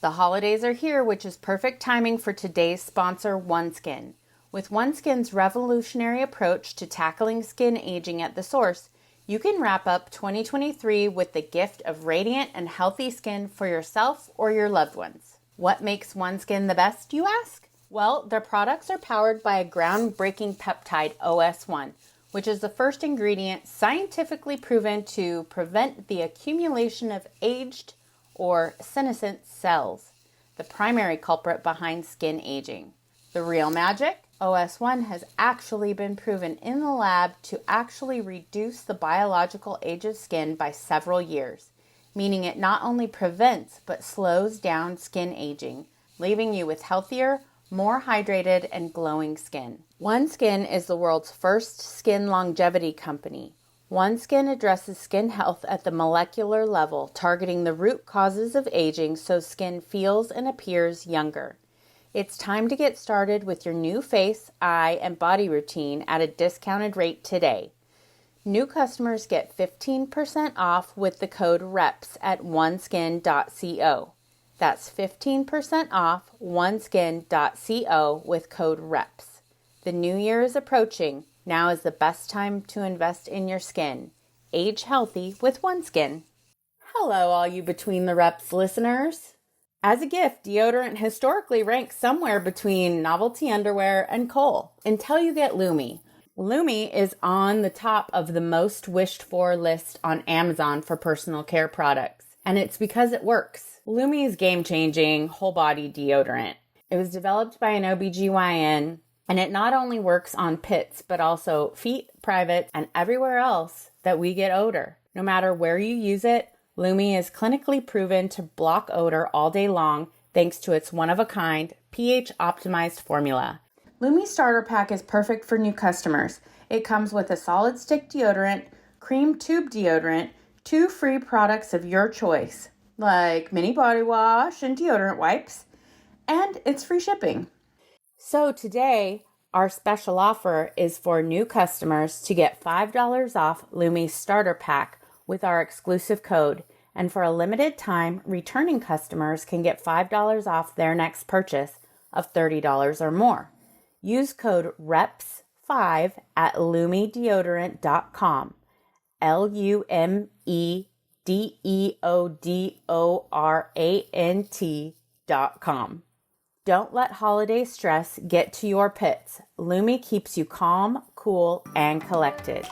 The holidays are here, which is perfect timing for today's sponsor, OneSkin. With OneSkin's revolutionary approach to tackling skin aging at the source, you can wrap up 2023 with the gift of radiant and healthy skin for yourself or your loved ones. What makes OneSkin the best, you ask? Well, their products are powered by a groundbreaking peptide, OS1, which is the first ingredient scientifically proven to prevent the accumulation of aged or senescent cells, the primary culprit behind skin aging. The real magic? OS1 has actually been proven in the lab to actually reduce the biological age of skin by several years, meaning it not only prevents but slows down skin aging, leaving you with healthier, more hydrated, and glowing skin. OneSkin is the world's first skin longevity company. OneSkin addresses skin health at the molecular level, targeting the root causes of aging so skin feels and appears younger. It's time to get started with your new face, eye, and body routine at a discounted rate today. New customers get 15% off with the code REPS at oneskin.co. That's 15% off oneskin.co with code REPS. The new year is approaching. Now is the best time to invest in your skin. Age healthy with OneSkin. Hello, all you Between the Reps listeners. As a gift, deodorant historically ranks somewhere between novelty underwear and Kohl until you get Lumi. Lumi is on the top of the most wished for list on Amazon for personal care products, and it's because it works. Lumi is game-changing whole body deodorant. It was developed by an OBGYN, and it not only works on pits, but also feet, privates, and everywhere else that we get odor. No matter where you use it, Lumi is clinically proven to block odor all day long thanks to its one-of-a-kind, pH-optimized formula. Lumi Starter Pack is perfect for new customers. It comes with a solid stick deodorant, cream tube deodorant, 2 free products of your choice, like mini body wash and deodorant wipes, and it's free shipping. So today, our special offer is for new customers to get $5 off Lumi Starter Pack with our exclusive code, and for a limited time, returning customers can get $5 off their next purchase of $30 or more. Use code REPS5 at lumideodorant.com, LumiDeodorant.com. Don't let holiday stress get to your pits. Lumi keeps you calm, cool, and collected.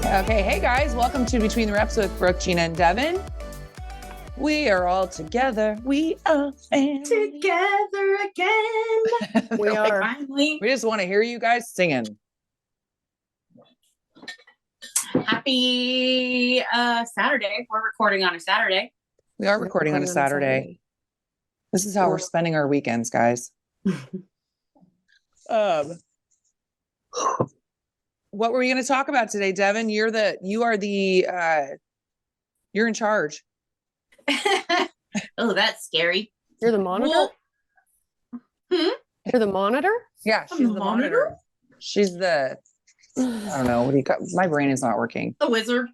Okay, hey guys, welcome to Between the Reps with Brooke, Jeanna, and Devin. We are all together. We are family. Together again. We are. Finally. We just want to hear you guys singing. Happy Saturday. We're recording on a Saturday. We are recording on a Saturday. This is how we're spending our weekends, guys. What were we going to talk about today, Devin? You're in charge. Oh, that's scary. You're the monitor? You're the monitor? Yeah, she's the monitor. She's the, I don't know, what do you call, my brain is not working. The wizard.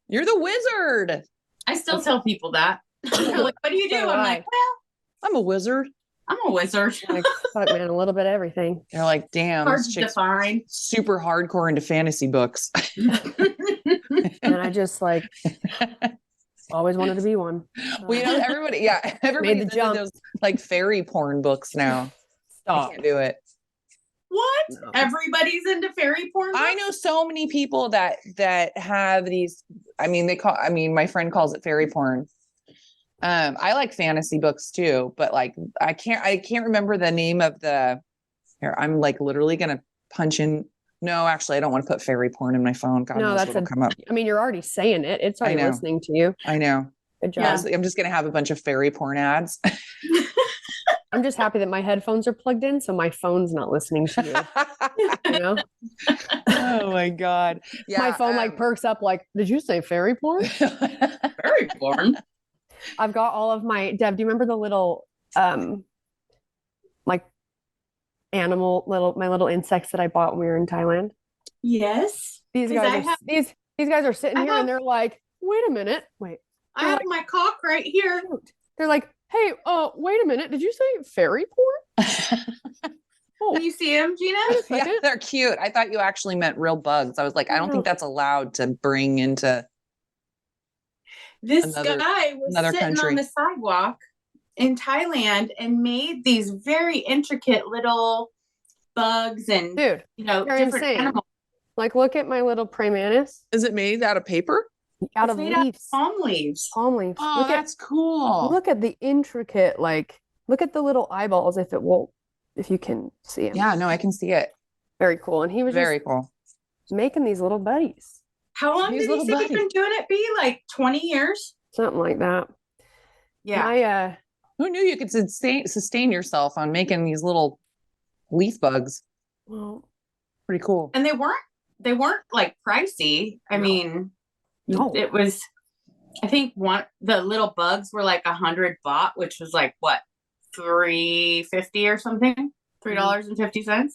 You're the wizard. I still tell people that. They're like, what do you do? I'm like, well, I'm a wizard. I'm a wizard. Like, fuck, man, a little bit of everything. They're like, damn, hard this to chick's define. super hardcore into fantasy books. And I just like always wanted to be one. Well, you know, everybody made the jump. Those like fairy porn books now. Stop. I can't do it. What? No. Everybody's into fairy porn books? I know so many people that have these. I mean, my friend calls it fairy porn. I like fantasy books too, but like I can't remember the name of the. Here, I'm like literally gonna punch in. No, actually, I don't want to put fairy porn in my phone. God knows what'll come up. I mean, you're already saying it. It's already listening to you. I know. Good job. Yeah. I'm just gonna have a bunch of fairy porn ads. I'm just happy that my headphones are plugged in, so my phone's not listening to you. You know? Oh my God. Yeah. My phone like perks up like, did you say fairy porn? Fairy porn. I've got all of my Dev, do you remember the little like my little insects that I bought when we were in Thailand? Yes. These guys These guys are sitting here and they're like, wait a minute. Wait. I have my cock right here. They're like, hey, wait a minute. Did you say fairy porn? Can you see him, Jeanna? Yeah, they're cute. I thought you actually meant real bugs. I was like, I don't think that's allowed to bring into this guy was sitting country on the sidewalk in Thailand and made these very intricate little bugs and different animals. Like, look at my little praying mantis. Is it made out of paper? Out of leaves. Palm leaves. Palm leaves. Oh, that's cool. Look at the intricate, look at the little eyeballs if you can see them. Yeah, no, I can see it. Very cool. And he was very cool making these little buddies. How long did he say he's been doing it, B? Like 20 years? Something like that. Yeah. Who knew you could sustain yourself on making these little leaf bugs? Well, pretty cool. And they weren't like pricey. I mean, it was, I think the little bugs were like 100 baht, which was like what, $3.50 or something? $3.50.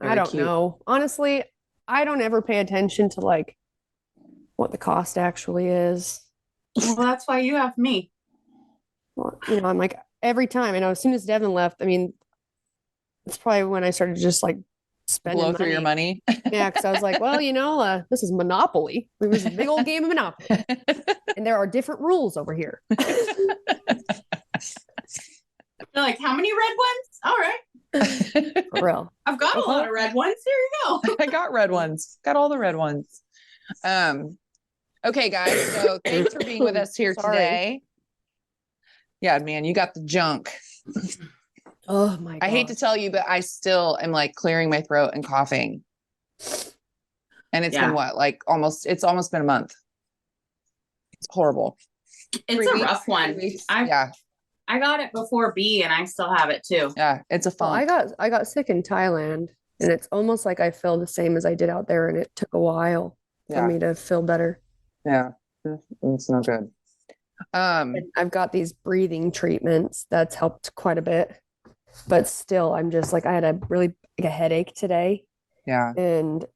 I don't know. Honestly, I don't ever pay attention to like what the cost actually is. Well, that's why you have me. Well, I'm like every time, as soon as Devin left, I mean, it's probably when I started just like spending blow through your money. Yeah, because I was like, well, this is Monopoly. It was a big old game of Monopoly, and there are different rules over here. They're like, how many red ones? All right. For real. I've got a lot of red ones. Here you go. I got red ones. Got all the red ones. Okay, guys. So thanks for being with us here today. Yeah, man, you got the junk. Oh my God. I hate to tell you, but I still am like clearing my throat and coughing. And it's been what? It's almost been a month. It's horrible. It's a rough one. I got it before B and I still have it too. Yeah, it's a funk. Well, I got sick in Thailand and it's almost like I feel the same as I did out there, and it took a while for me to feel better. Yeah, it's not good. I've got these breathing treatments that's helped quite a bit, but still I'm just like, I had a really big headache today. Yeah. And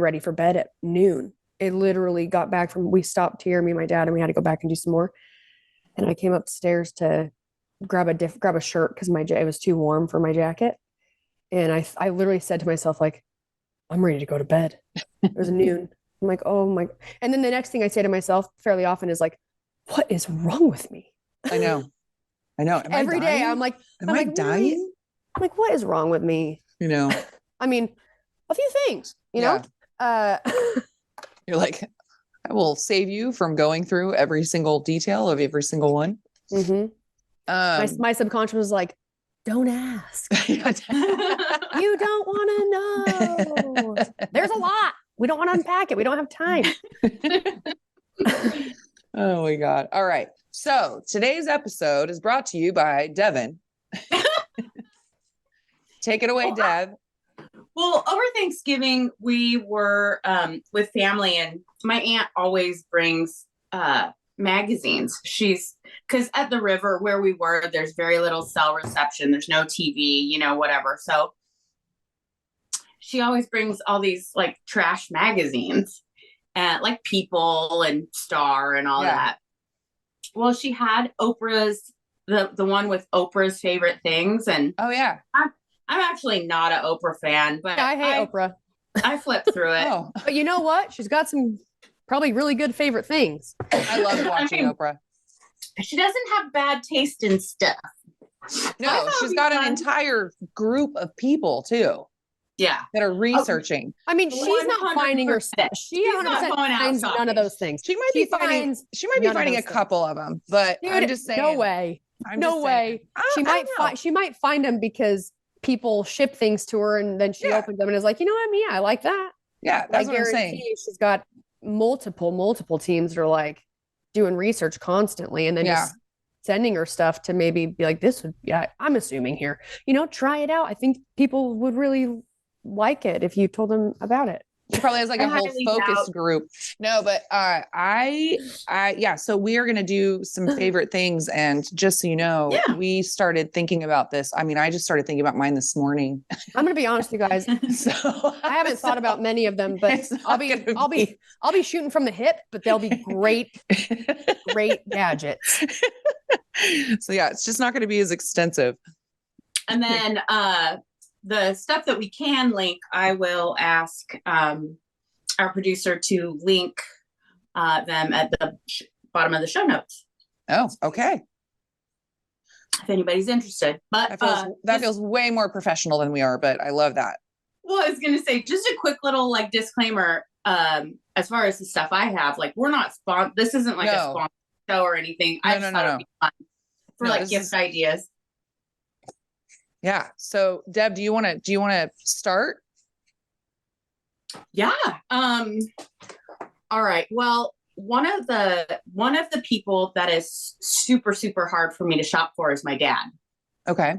ready for bed at noon. It literally got back we stopped here, me and my dad, and we had to go back and do some more. And I came upstairs to grab a shirt because it was too warm for my jacket. And I literally said to myself, like, I'm ready to go to bed. It was noon. I'm like, oh my. And then the next thing I say to myself fairly often is like, what is wrong with me? I know. Every day I'm like, am I dying? I'm like, what is wrong with me? I mean, a few things, you know? You're like, I will save you from going through every single detail of every single one. Mm-hmm. My subconscious was like, don't ask. You don't want to know. There's a lot. We don't want to unpack it. We don't have time. Oh my God. All right. So today's episode is brought to you by Devin. Take it away, Dev. Well, over Thanksgiving, we were with family, and my aunt always brings magazines. Because at the river where we were, there's very little cell reception. There's no TV, whatever. So she always brings all these like trash magazines, like People and Star and all that. Well, she had Oprah's, the one with Oprah's favorite things. And oh yeah. I'm actually not an Oprah fan, but I hate Oprah. I flipped through it. But you know what? She's got some probably really good favorite things. I love watching Oprah. She doesn't have bad taste in stuff. No, she's got an entire group of people too. Yeah. That are researching. I mean, she's not finding her stuff. She's not finds none of those things. She might be finding a couple of them, but dude, I'm just saying. No way. No way. She might find them because people ship things to her, and then she opens them and is like, you know what? I like that. Yeah, that's what I'm saying. She's got multiple teams that are like doing research constantly, and then just sending her stuff to maybe be like, this would, I'm assuming here, try it out. I think people would really like it if you told them about it. He probably has like I a whole highly focus doubt. group. No, but yeah. So we are going to do some favorite things. And just so you know, Yeah. we started thinking about this. I mean, I just started thinking about mine this morning. I'm gonna be honest with you guys. So I haven't thought about many of them, but it's I'll not be gonna be- shooting from the hip, but they'll be great gadgets. So yeah, it's just not going to be as extensive. And then the stuff that we can link, I will ask our producer to link them at the bottom of the show notes. Oh, okay. If anybody's interested. But that feels way more professional than we are, but I love that. Well, I was going to say, just a quick little like disclaimer. As far as the stuff I have, like we're not this isn't like a sponsor show or anything. I just thought it'd be fun for like gift ideas. Yeah. So Deb, do you want to start? Yeah. All right. Well, one of the people that is super, super hard for me to shop for is my dad. Okay.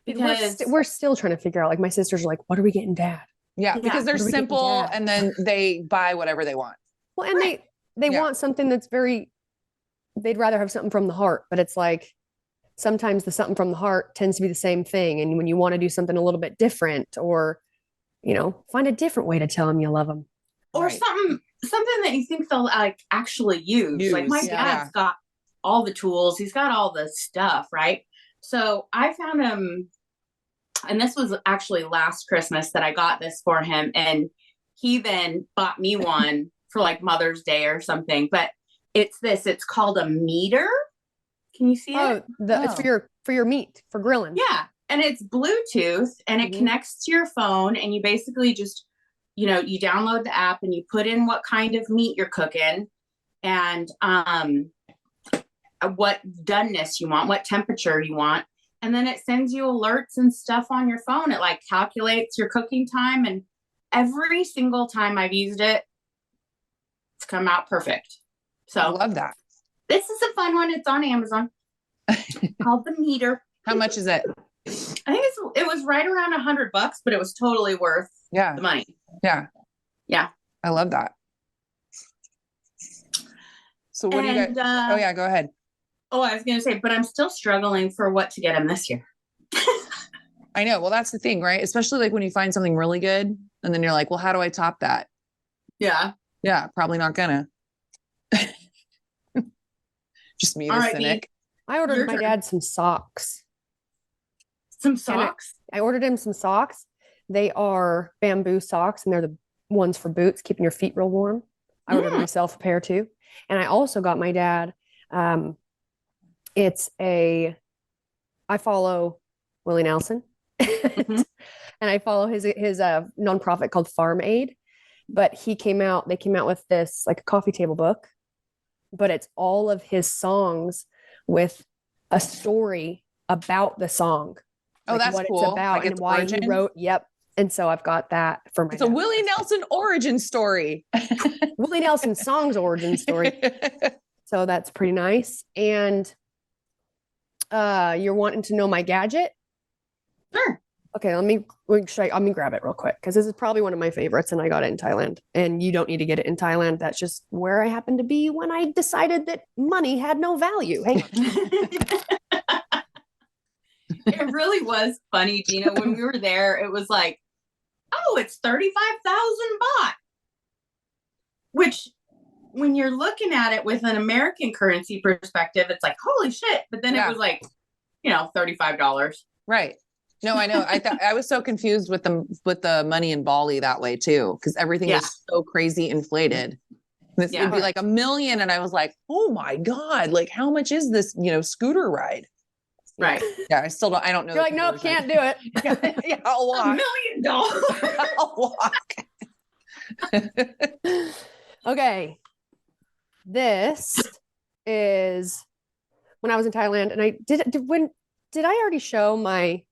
Because we're still trying to figure out, like my sisters are like, what are we getting dad? Yeah, because they're simple and then they buy whatever they want. Well, and they want something that's they'd rather have something from the heart, but it's like sometimes the something from the heart tends to be the same thing. And when you want to do something a little bit different or, find a different way to tell them you love them. Or something that you think they'll like actually use. Like my dad's got all the tools. He's got all the stuff, right? So I found him, and this was actually last Christmas that I got this for him. And he then bought me one for like Mother's Day or something. But it's called a meter. Can you see it? It's for your meat, for grilling. Yeah. And it's Bluetooth and it connects to your phone, and you basically just, you download the app and you put in what kind of meat you're cooking and what doneness you want, what temperature you want. And then it sends you alerts and stuff on your phone. It like calculates your cooking time. And every single time I've used it, it's come out perfect. So I love that. This is a fun one. It's on Amazon called the meter. How much is it? I think it was right around $100, but it was totally worth the money. Yeah. Yeah. I love that. So what do you guys? Go ahead. Oh, I was going to say, but I'm still struggling for what to get him this year. I know. Well, that's the thing, right? Especially like when you find something really good and then you're like, well, how do I top that? Yeah. Yeah. Probably not gonna. Just me, the cynic. I ordered my dad some socks. Some socks? I ordered him some socks. They are bamboo socks and they're the ones for boots, keeping your feet real warm. I ordered myself a pair too. And I also got my dad, I follow Willie Nelson and I follow his nonprofit called Farm Aid, but they came out with this like a coffee table book, but it's all of his songs with a story about the song. Oh, like that's what cool. It's about like and why he wrote. Yep. And so I've got that for my. It's a Willie Nelson origin story. Willie Nelson songs origin story. So that's pretty nice. And you're wanting to know my gadget? Sure. Okay, let me grab it real quick because this is probably one of my favorites and I got it in Thailand. And you don't need to get it in Thailand. That's just where I happened to be when I decided that money had no value. Hang on. It really was funny, Jeanna. When we were there, it was like, oh, it's 35,000 baht. Which, when you're looking at it with an American currency perspective, it's like, holy shit. But then it was like, $35. Right. No, I know. I was so confused with the money in Bali that way too, because everything was so crazy inflated. This would be like $1 million, and I was like, oh my god, like how much is this? scooter ride? Right. Yeah, I don't know. You're like, nope, can't do it. Yeah, I'll walk. $1 million. I'll walk. Okay. This is when I was in Thailand, and did I already show my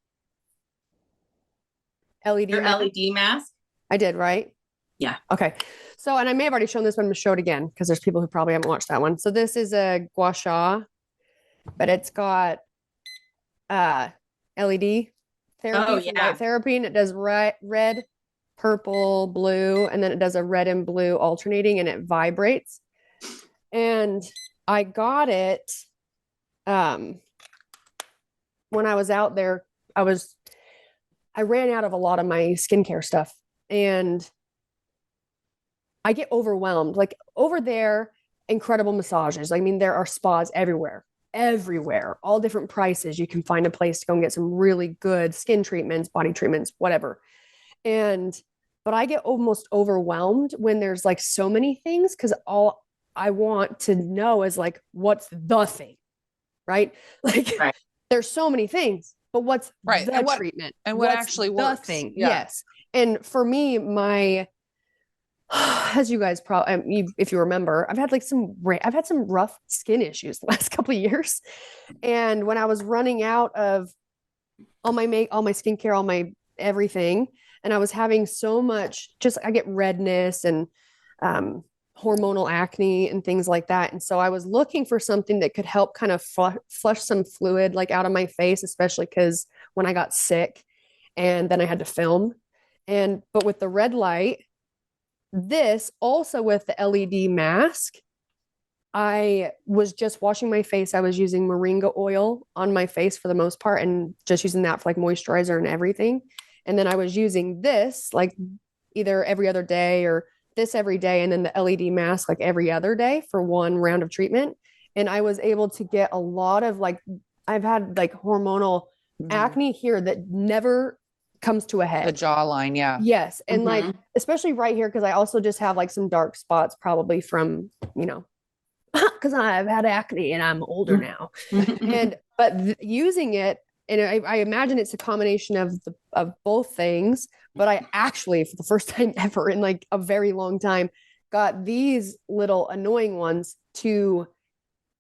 LED Your mask? LED mask? I did, right? Yeah. Okay. So, and I may have already shown this one, I'm going to show it again because there's people who probably haven't watched that one. So this is a gua sha, but it's got LED therapy, light therapy, and it does red, purple, blue, and then it does a red and blue alternating and it vibrates. And I got it when I was out there. I ran out of a lot of my skincare stuff and I get overwhelmed. Like over there, incredible massages. I mean, there are spas everywhere, all different prices. You can find a place to go and get some really good skin treatments, body treatments, whatever. But I get almost overwhelmed when there's like so many things because all I want to know is like, what's the thing, right? Like Right. there's so many things, but what's Right. the treatment? And what What's actually the works. thing? Yeah. Yes. And for me, as you guys probably, if you remember, I've had some rough skin issues the last couple of years. And when I was running out of all my skincare, all my everything, and I was having so much, I get redness and hormonal acne and things like that. And so I was looking for something that could help kind of flush some fluid like out of my face, especially because when I got sick and then I had to film. But with the red light, this also with the LED mask, I was just washing my face. I was using moringa oil on my face for the most part and just using that for like moisturizer and everything. And then I was using this like either every other day or this every day. And then the LED mask like every other day for one round of treatment. And I was able to get a lot of like, I've had like hormonal acne here that never comes to a head. The jawline. Yeah. Yes. And like, especially right here, because I also just have like some dark spots probably from, because I've had acne and I'm older now. But using it, and I imagine it's a combination of both things, but I actually, for the first time ever in like a very long time, got these little annoying ones to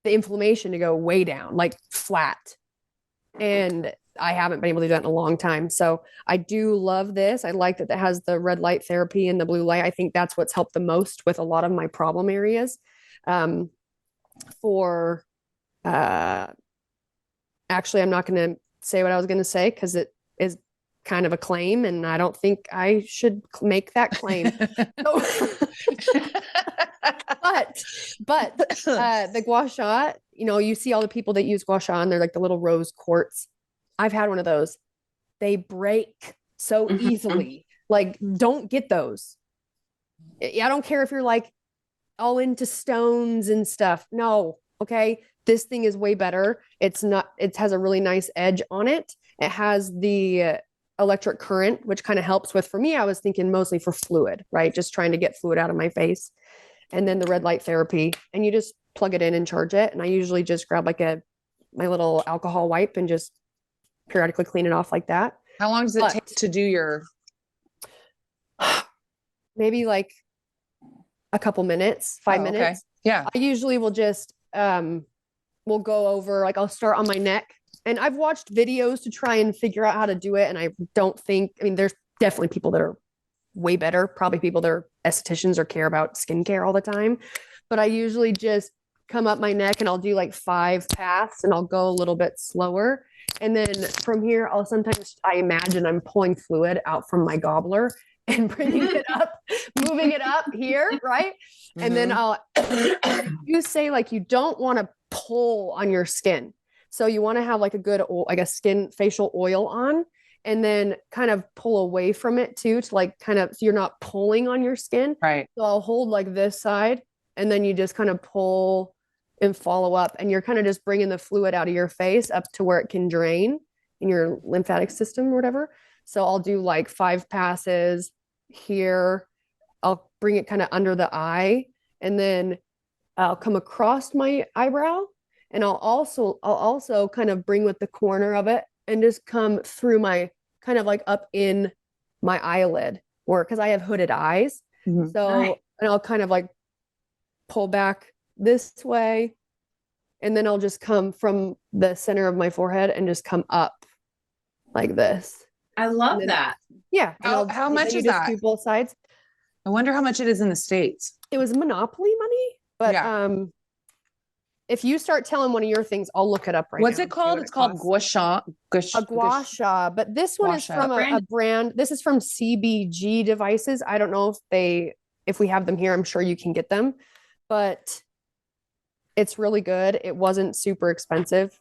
the inflammation to go way down, like flat. And I haven't been able to do that in a long time. So I do love this. I like that it has the red light therapy and the blue light. I think that's what's helped the most with a lot of my problem areas. Actually, I'm not going to say what I was going to say because it is kind of a claim and I don't think I should make that claim. But the gua sha, you see all the people that use gua sha and they're like the little rose quartz. I've had one of those. They break so easily. Like, don't get those. I don't care if you're like all into stones and stuff. No. Okay. This thing is way better. It has a really nice edge on it. It has the electric current, which kind of helps with, for me, I was thinking mostly for fluid, right? Just trying to get fluid out of my face. And then the red light therapy, and you just plug it in and charge it. And I usually just grab like my little alcohol wipe and just periodically clean it off like that. How long does it take to do your? Maybe like a couple minutes, 5 minutes. Okay. Yeah. I usually will just, we'll go over, like I'll start on my neck, and I've watched videos to try and figure out how to do it. And I don't think, there's definitely people that are way better, probably people that are estheticians or care about skincare all the time. But I usually just come up my neck and I'll do like 5 paths and I'll go a little bit slower. And then from here, I imagine I'm pulling fluid out from my gobbler and bringing it up, moving it up here, right? And then you say like you don't want to pull on your skin. So you want to have like a good, facial oil on, and then kind of pull away from it too, to like kind of, so you're not pulling on your skin. Right. So I'll hold like this side, and then you just kind of pull and follow up, and you're kind of just bringing the fluid out of your face up to where it can drain in your lymphatic system or whatever. So I'll do like 5 passes here. I'll bring it kind of under the eye, and then I'll come across my eyebrow, and I'll also kind of bring with the corner of it and just come through my kind of like up in my eyelid, or because I have hooded eyes. So, and I'll kind of like pull back this way, and then I'll just come from the center of my forehead and just come up like this. I love that. Yeah. How much is that? Do both sides. I wonder how much it is in the States. It was Monopoly money, but if you start telling one of your things, I'll look it up right now. What's it called? It's called gua sha. A gua sha, but this one is from a brand. This is from CBG Devices. I don't know if we have them here. I'm sure you can get them, but it's really good. It wasn't super expensive.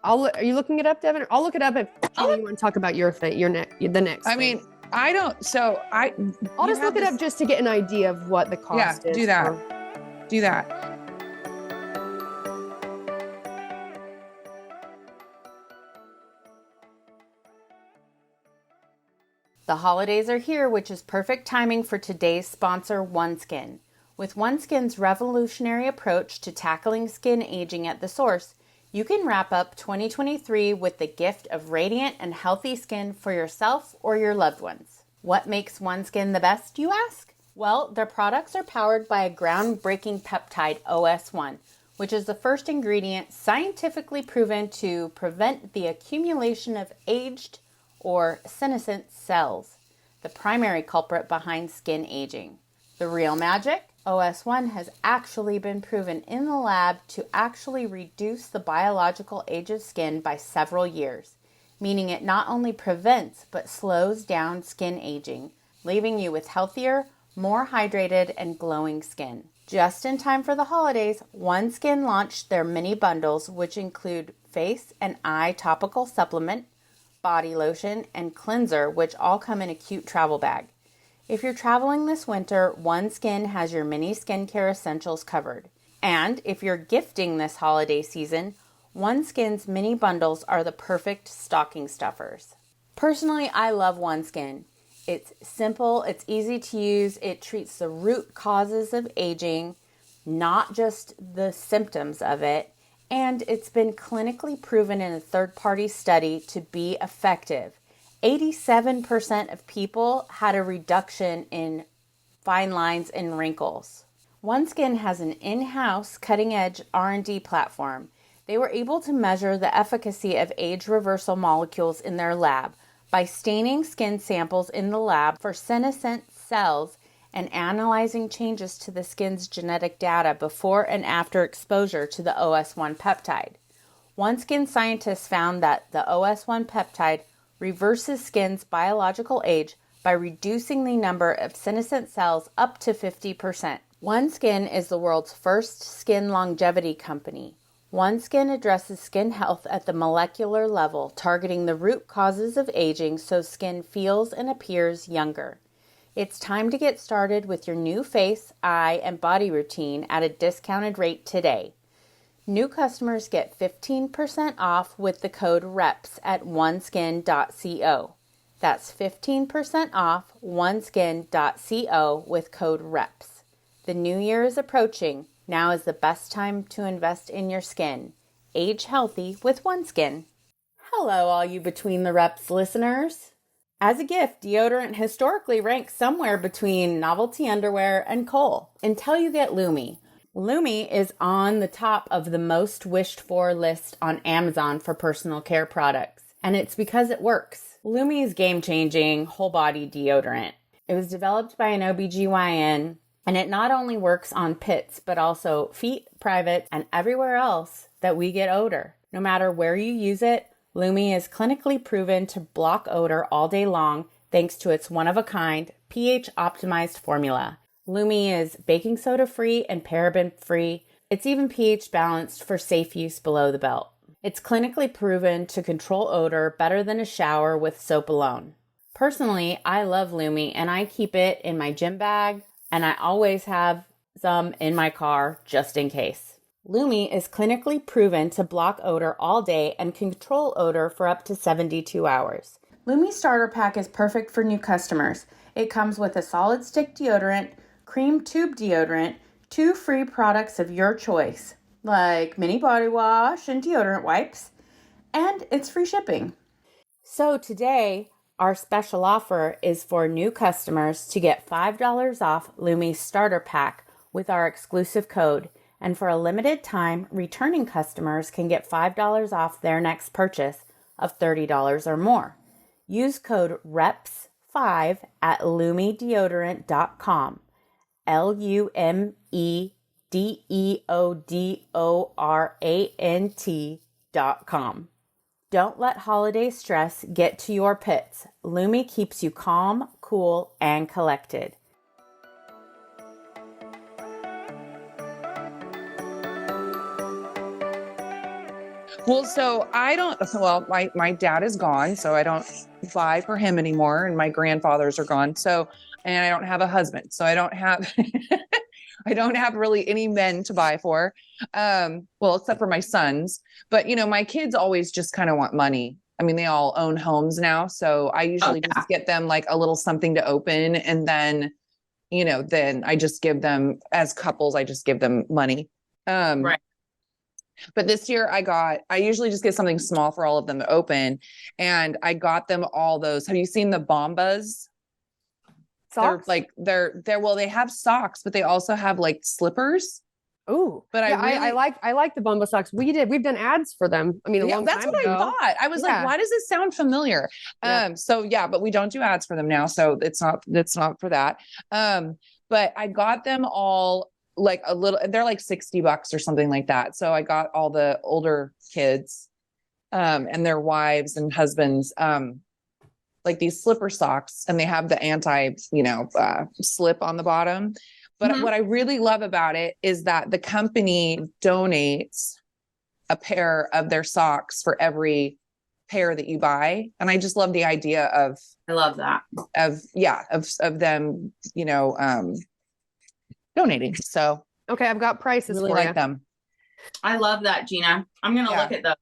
Are you looking it up, Devin? I'll look it up if you want to talk about the next. I mean, I don't. So I'll just look it up just to get an idea of what the cost is. Do that. Do that. The holidays are here, which is perfect timing for today's sponsor, OneSkin. With OneSkin's revolutionary approach to tackling skin aging at the source, you can wrap up 2023 with the gift of radiant and healthy skin for yourself or your loved ones. What makes OneSkin the best, you ask? Well, their products are powered by a groundbreaking peptide, OS1, which is the first ingredient scientifically proven to prevent the accumulation of aged or senescent cells, the primary culprit behind skin aging. The real magic? OS1 has actually been proven in the lab to actually reduce the biological age of skin by several years, meaning it not only prevents but slows down skin aging, leaving you with healthier, more hydrated, and glowing skin. Just in time for the holidays, OneSkin launched their mini bundles, which include face and eye topical supplement, body lotion, and cleanser, which all come in a cute travel bag. If you're traveling this winter, OneSkin has your mini skincare essentials covered. And if you're gifting this holiday season, OneSkin's mini bundles are the perfect stocking stuffers. Personally, I love OneSkin. It's simple, it's easy to use, it treats the root causes of aging, not just the symptoms of it, and it's been clinically proven in a third-party study to be effective. 87% of people had a reduction in fine lines and wrinkles. OneSkin has an in-house cutting-edge R&D platform. They were able to measure the efficacy of age reversal molecules in their lab by staining skin samples in the lab for senescent cells and analyzing changes to the skin's genetic data before and after exposure to the OS1 peptide. OneSkin scientists found that the OS1 peptide reverses skin's biological age by reducing the number of senescent cells up to 50%. OneSkin is the world's first skin longevity company. OneSkin addresses skin health at the molecular level, targeting the root causes of aging so skin feels and appears younger. It's time to get started with your new face, eye, and body routine at a discounted rate today. New customers get 15% off with the code REPS at oneskin.co. That's 15% off oneskin.co with code REPS. The new year is approaching. Now is the best time to invest in your skin. Age healthy with OneSkin. Hello, all you Between the Reps listeners. As a gift, deodorant historically ranks somewhere between novelty underwear and Kohl until you get Lumi. Lumi is on the top of the most wished for list on Amazon for personal care products, and it's because it works. Lumi is game-changing, whole-body deodorant. It was developed by an OBGYN, and it not only works on pits, but also feet, privates, and everywhere else that we get odor. No matter where you use it, Lumi is clinically proven to block odor all day long thanks to its one-of-a-kind, pH-optimized formula. Lumi is baking soda free and paraben free. It's even pH balanced for safe use below the belt. It's clinically proven to control odor better than a shower with soap alone. Personally, I love Lumi and I keep it in my gym bag, and I always have some in my car just in case. Lumi is clinically proven to block odor all day and control odor for up to 72 hours. Lumi Starter Pack is perfect for new customers. It comes with a solid stick deodorant, cream tube deodorant, 2 free products of your choice, like mini body wash and deodorant wipes, and it's free shipping. So today, our special offer is for new customers to get $5 off Lumi's Starter Pack with our exclusive code, and for a limited time, returning customers can get $5 off their next purchase of $30 or more. Use code REPS5 at lumideodorant.com. LUMEDEODORANT.com. deodorant.com. Don't let holiday stress get to your pits. Lumi keeps you calm, cool, and collected. Well, so my dad is gone, so I don't buy for him anymore, and my grandfathers are gone. So, and I don't have a husband, so I don't have, I don't have really any men to buy for. Well, except for my sons, but my kids always just kind of want money. I mean, they all own homes now. So I usually just get them like a little something to open. And then, then I just give them, as couples, I just give them money. Right. But this year I usually just get something small for all of them to open. And I got them all those. Have you seen the Bombas? Socks? They have socks, but they also have like slippers. Oh, but yeah, I like the Bumba socks. We've done ads for them. I mean, a long that's time what ago. I thought. I was like, why does this sound familiar? Yeah. But we don't do ads for them now. So it's not for that. But I got them all like a little, they're like $60 or something like that. So I got all the older kids, and their wives and husbands, like these slipper socks, and they have the anti, slip on the bottom. But what I really love about it is that the company donates a pair of their socks for every pair that you buy. And I just love the idea of, I love that. of them, donating. So Okay, I've got prices really for like you. them. I love that, Jeanna. I'm going to look at those.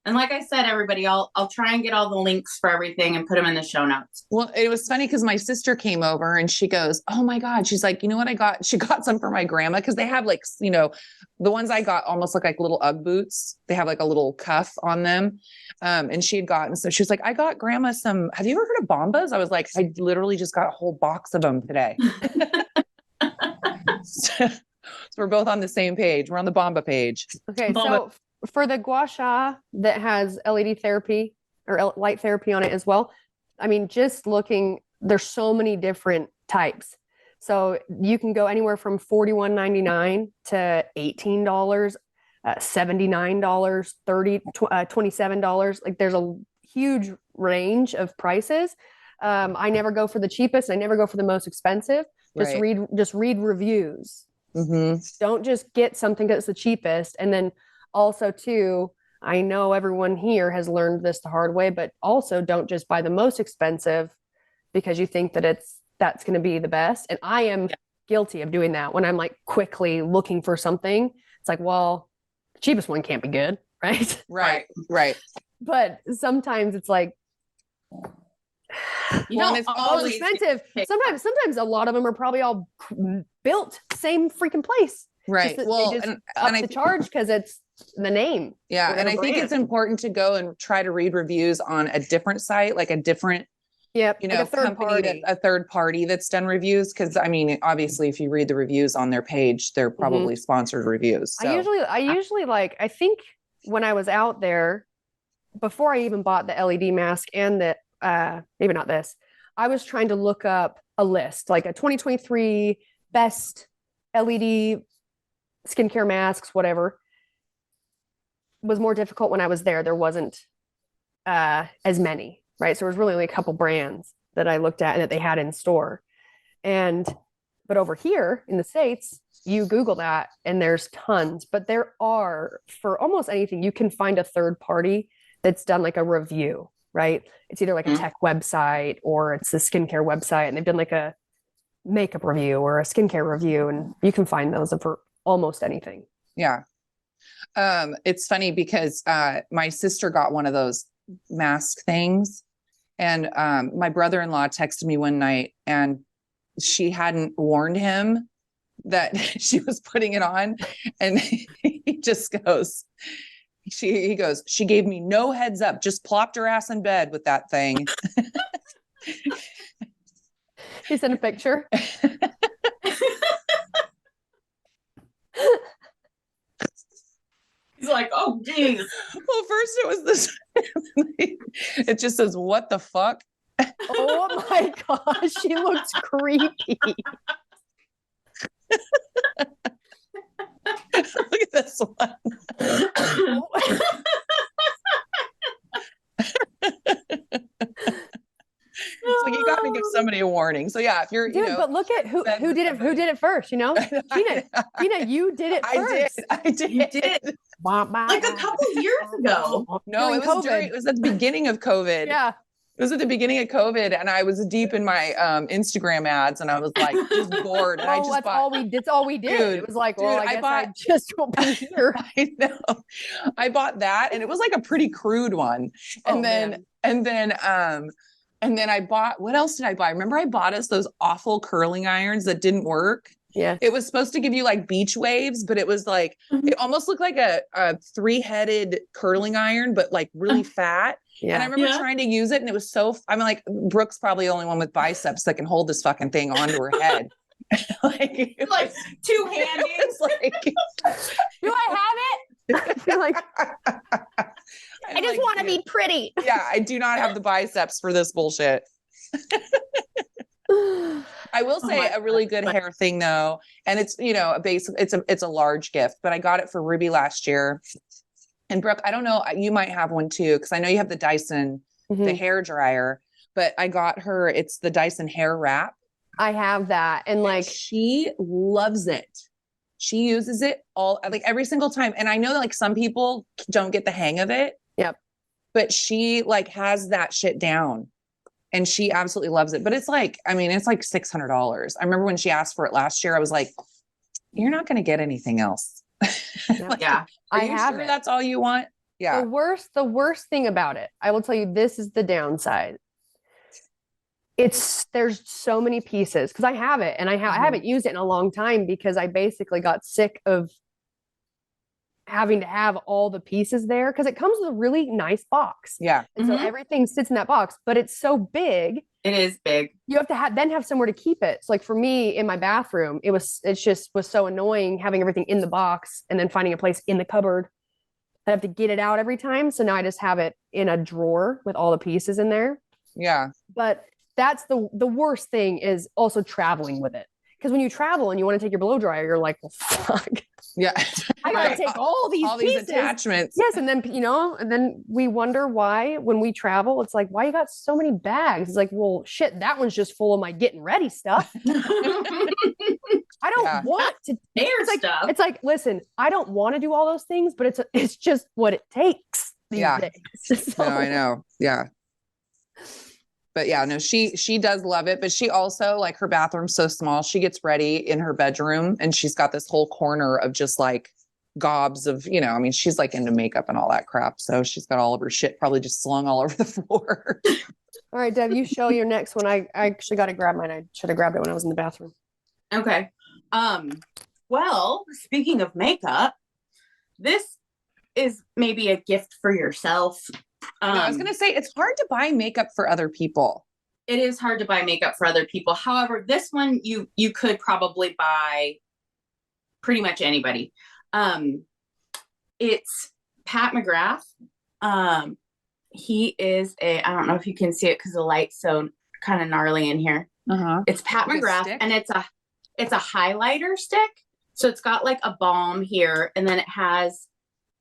And like I said, everybody, I'll try and get all the links for everything and put them in the show notes. Well, it was funny because my sister came over and she goes, "Oh my God." She's like, "You know what I got?" She got some for my grandma because they have like, the ones I got almost look like little Ugg boots. They have like a little cuff on them. And she had gotten, so she was like, "I got grandma some, have you ever heard of Bombas?" I was like, "I literally just got a whole box of them today." So we're both on the same page. We're on the Bomba page. Okay, so for the gua sha that has LED therapy or light therapy on it as well, I mean, just looking, there's so many different types. So you can go anywhere from $41.99 to $18, $79, $30, $27. Like there's a huge range of prices. I never go for the cheapest. I never go for the most expensive. Just read reviews. Mm-hmm. Don't just get something that's the cheapest. And then also too, I know everyone here has learned this the hard way, but also don't just buy the most expensive because you think that that's going to be the best. And I am guilty of doing that when I'm like quickly looking for something. It's like, well, the cheapest one can't be good, right? Right. But sometimes it's like, it's all expensive. Sometimes a lot of them are probably all built same freaking place. Right. Well, they just up the charge because it's the name. Yeah. And I think it's important to go and try to read reviews on a different site, like a different, like a third party that's done reviews. Cause I mean, obviously if you read the reviews on their page, they're probably sponsored reviews. So. I usually I think when I was out there, before I even bought the LED mask and the, maybe not this, I was trying to look up a list, like a 2023 best LED skincare masks, whatever. It was more difficult when I was there. There wasn't as many, right? So it was really only a couple brands that I looked at and that they had in store. But over here in the States, you Google that and there's tons, but there are, for almost anything, you can find a third party that's done like a review, right? It's either like a tech website or it's a skincare website, and they've done like a makeup review or a skincare review, and you can find those for almost anything. Yeah. It's funny because my sister got one of those mask things, and my brother-in-law texted me one night, and she hadn't warned him that she was putting it on, and he just goes, he goes, "She gave me no heads up, just plopped her ass in bed with that thing." He sent a picture. He's like, "Oh, geez." Well, first it was this, it just says, "What the fuck?" Oh my gosh, she looks creepy. Look at this one. So you got to give somebody a warning. So yeah, if you're, Dude, but look at who did it. Who did it first? You know, Gina, you did it first. I did. You did. Like a couple years ago. No, it was COVID. it was at the beginning of COVID. Yeah. It was at the beginning of COVID, and I was deep in my Instagram ads, and I was like just bored. And I just that's bought. all we did. Dude, it was like, dude, well, I guess I just won't be here. I know. I bought that, and it was like a pretty crude one. And then I bought, what else did I buy? Remember I bought us those awful curling irons that didn't work? Yeah. It was supposed to give you like beach waves, but it was like, it almost looked like a 3-headed curling iron, but like really fat. Yeah. And I remember trying to use it, and it was I'm like, Brooke's probably the only one with biceps that can hold this fucking thing onto her head. like two-handed. Like, do I have it? You're like, I just want to be pretty. Yeah, I do not have the biceps for this bullshit. I will say a really good hair thing though, and it's it's a large gift, but I got it for Ruby last year. And Brooke, I don't know, you might have one too, because I know you have the Dyson, the hair dryer, but I got her, it's the Dyson hair wrap. I have that, and like she loves it. She uses it like every single time, and I know that like some people don't get the hang of it. Yep. But she like has that shit down. And she absolutely loves it. But it's like, I mean, it's like $600. I remember when she asked for it last year, I was like, you're not going to get anything else. Like, yeah. I have it. That's all you want. Yeah. The worst thing about it, I will tell you, this is the downside. There's so many pieces because I have it, and I haven't used it in a long time because I basically got sick of having to have all the pieces there, because it comes with a really nice box. Yeah. And so everything sits in that box, but it's so big. It is big. You have to have somewhere to keep it. So like for me in my bathroom, it just was so annoying having everything in the box and then finding a place in the cupboard. I have to get it out every time. So now I just have it in a drawer with all the pieces in there. Yeah. But that's the worst thing, is also traveling with it. Because when you travel and you want to take your blow dryer, you're like, well, fuck. Yeah. I gotta take all these pieces. Attachments. Yes. And then, and then we wonder why when we travel, it's like, why you got so many bags? It's like, well, shit, that one's just full of my getting ready stuff. I don't want to stuff. It's like, listen, I don't want to do all those things, but it's just what it takes these days. So. No, I know. Yeah. But yeah, no, she does love it, but she also, like, her bathroom's so small. She gets ready in her bedroom and she's got this whole corner of just like gobs of, I mean, she's like into makeup and all that crap. So she's got all of her shit probably just slung all over the floor. All right, Deb, you show your next one. I actually got to grab mine. I should have grabbed it when I was in the bathroom. Okay. Well, speaking of makeup, this is maybe a gift for yourself. I was going to say, it's hard to buy makeup for other people. It is hard to buy makeup for other people. However, this one you could probably buy pretty much anybody. It's Pat McGrath. He is I don't know if you can see it because the light's so kind of gnarly in here. It's Pat McGrath, and it's a highlighter stick. So it's got like a balm here, and then it has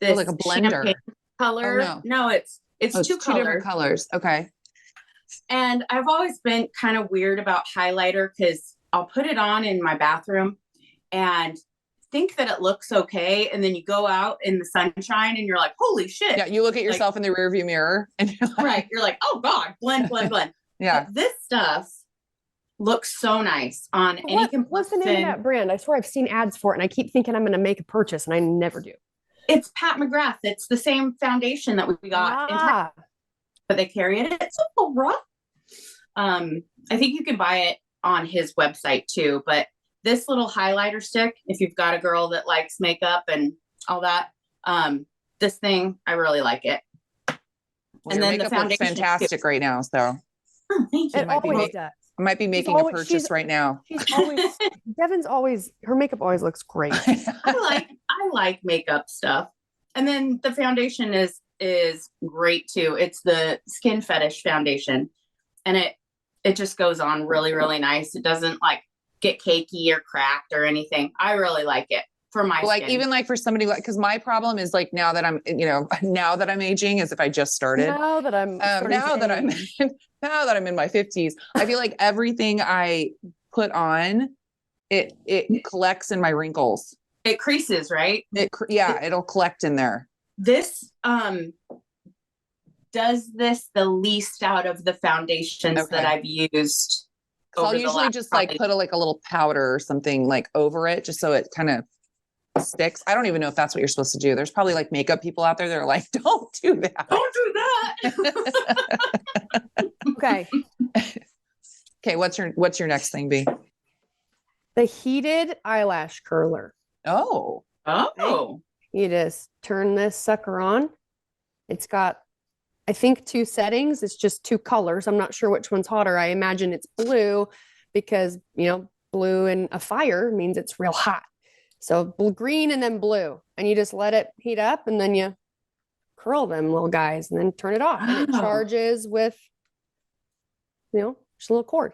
this like a blender color. Oh, no, it's two different colors. Okay. And I've always been kind of weird about highlighter because I'll put it on in my bathroom and think that it looks okay. And then you go out in the sunshine and you're like, holy shit. Yeah. You look at yourself in the rearview mirror and you're like, right. You're like, oh God, blend. Yeah. But this stuff looks so nice on any complexion. What's the name of that brand? I swear I've seen ads for it and I keep thinking I'm going to make a purchase and I never do. It's Pat McGrath. It's the same foundation that we got, but they carry it at Sephora. I think you can buy it on his website too. But this little highlighter stick, if you've got a girl that likes makeup and all that, this thing, I really like it. Well, and then the foundation looks fantastic right now. So thank you. It always does. I might be making a purchase right now. Her makeup always looks great. I like makeup stuff. And then the foundation is great too. It's the Skin Fetish foundation. And it just goes on really, really nice. It doesn't like get cakey or cracked or anything. I really like it for my like, skin. even like for somebody like, cause my problem is like, now that I'm, now that I'm aging, as if I just started, Now that I'm now that I'm in my 50s, I feel like everything I put on, it collects in my wrinkles. It creases, right? It'll collect in there. This does this the least out of the foundations that I've used. So I'll usually just like put a little powder or something like over it, just so it kind of sticks. I don't even know if that's what you're supposed to do. There's probably like makeup people out there that are like, don't do that. Don't do that. Okay. Okay. What's your next thing, B? The heated eyelash curler. Oh. You just turn this sucker on. It's got, I think, 2 settings. It's just 2 colors. I'm not sure which one's hotter. I imagine it's blue because, blue in a fire means it's real hot. So green and then blue. And you just let it heat up and then you curl them little guys and then turn it off. And it charges with, just a little cord.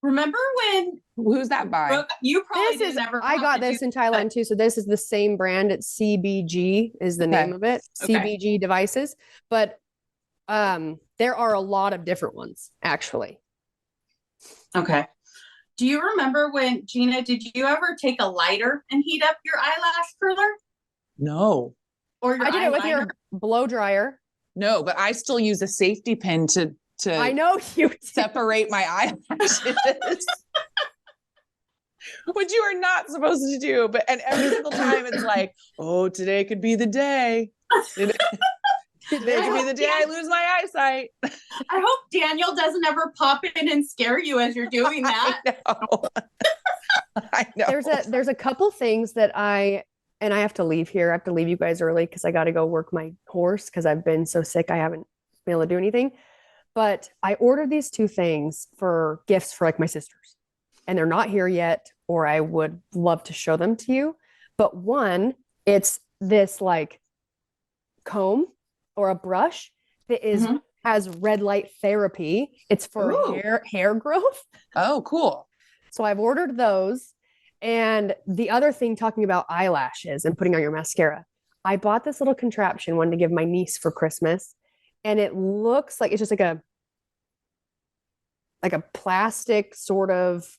Remember when? Who's that by? Brooke, you probably I got this in Thailand too. So this is the same brand. It's CBG is the name of it. CBG devices. But there are a lot of different ones actually. Okay. Do you remember when, Jeanna, did you ever take a lighter and heat up your eyelash curler? No. Or your I did it with your blow dryer. No, but I still use a safety pin to I know you separate my eyelashes. Which you are not supposed to do. And every single time it's like, oh, today could be the day. Today could be the day I lose my eyesight. I hope Daniel doesn't ever pop in and scare you as you're doing that. I know. There's a couple things that I have to leave here. I have to leave you guys early because I got to go work my horse because I've been so sick I haven't been able to do anything. But I ordered these 2 things for gifts for like my sisters, and they're not here yet, or I would love to show them to you. But one, it's this like comb or a brush that has red light therapy. It's for hair growth. Oh, cool. So I've ordered those. And the other thing, talking about eyelashes and putting on your mascara, I bought this little contraption, one to give my niece for Christmas. And it looks like it's just like a plastic sort of,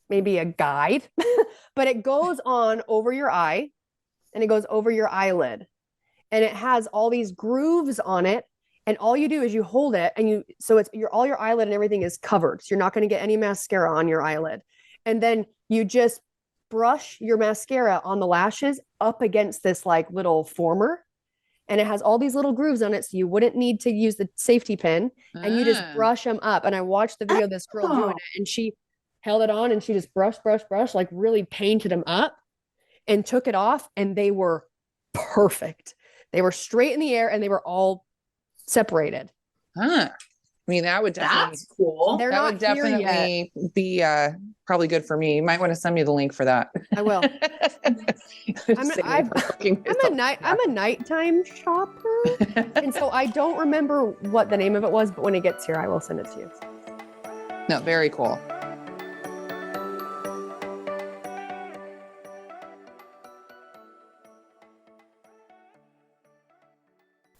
maybe a guide, but it goes on over your eye and it goes over your eyelid. And it has all these grooves on it. And all you do is you hold it and all your eyelid and everything is covered. So you're not going to get any mascara on your eyelid. And then you just brush your mascara on the lashes up against this like little former. And it has all these little grooves on it. So you wouldn't need to use the safety pin and you just brush them up. And I watched the video of this girl doing it and she held it on and she just brush, like really painted them up and took it off. And they were perfect. They were straight in the air and they were all separated. I mean, that would definitely, that's cool. That would definitely be probably good for me. You might want to send me the link for that. I will. I'm a nighttime shopper. And so I don't remember what the name of it was, but when it gets here, I will send it to you. No, very cool.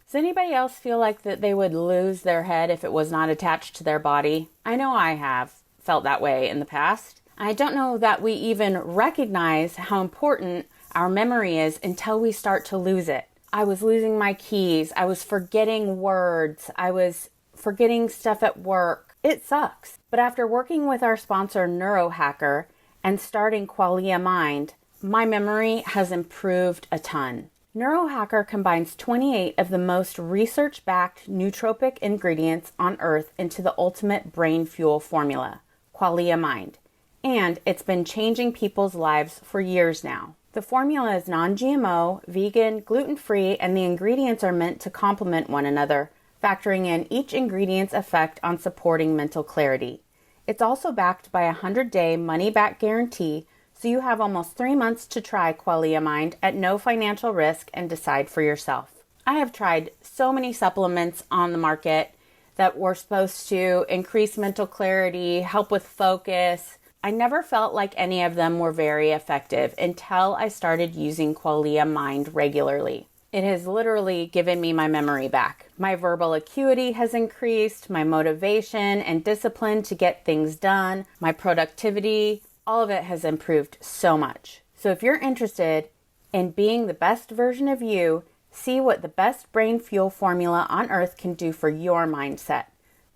Does anybody else feel like that they would lose their head if it was not attached to their body? I know I have felt that way in the past. I don't know that we even recognize how important our memory is until we start to lose it. I was losing my keys. I was forgetting words. I was forgetting stuff at work. It sucks. But after working with our sponsor Neurohacker and starting Qualia Mind, my memory has improved a ton. Neurohacker combines 28 of the most research-backed nootropic ingredients on Earth into the ultimate brain fuel formula, Qualia Mind. And it's been changing people's lives for years now. The formula is non-GMO, vegan, gluten-free, and the ingredients are meant to complement one another, factoring in each ingredient's effect on supporting mental clarity. It's also backed by a 100-day money-back guarantee, so you have almost 3 months to try Qualia Mind at no financial risk and decide for yourself. I have tried so many supplements on the market that were supposed to increase mental clarity, help with focus. I never felt like any of them were very effective until I started using Qualia Mind regularly. It has literally given me my memory back. My verbal acuity has increased, my motivation and discipline to get things done, my productivity, all of it has improved so much. So if you're interested in being the best version of you, see what the best brain fuel formula on earth can do for your mindset.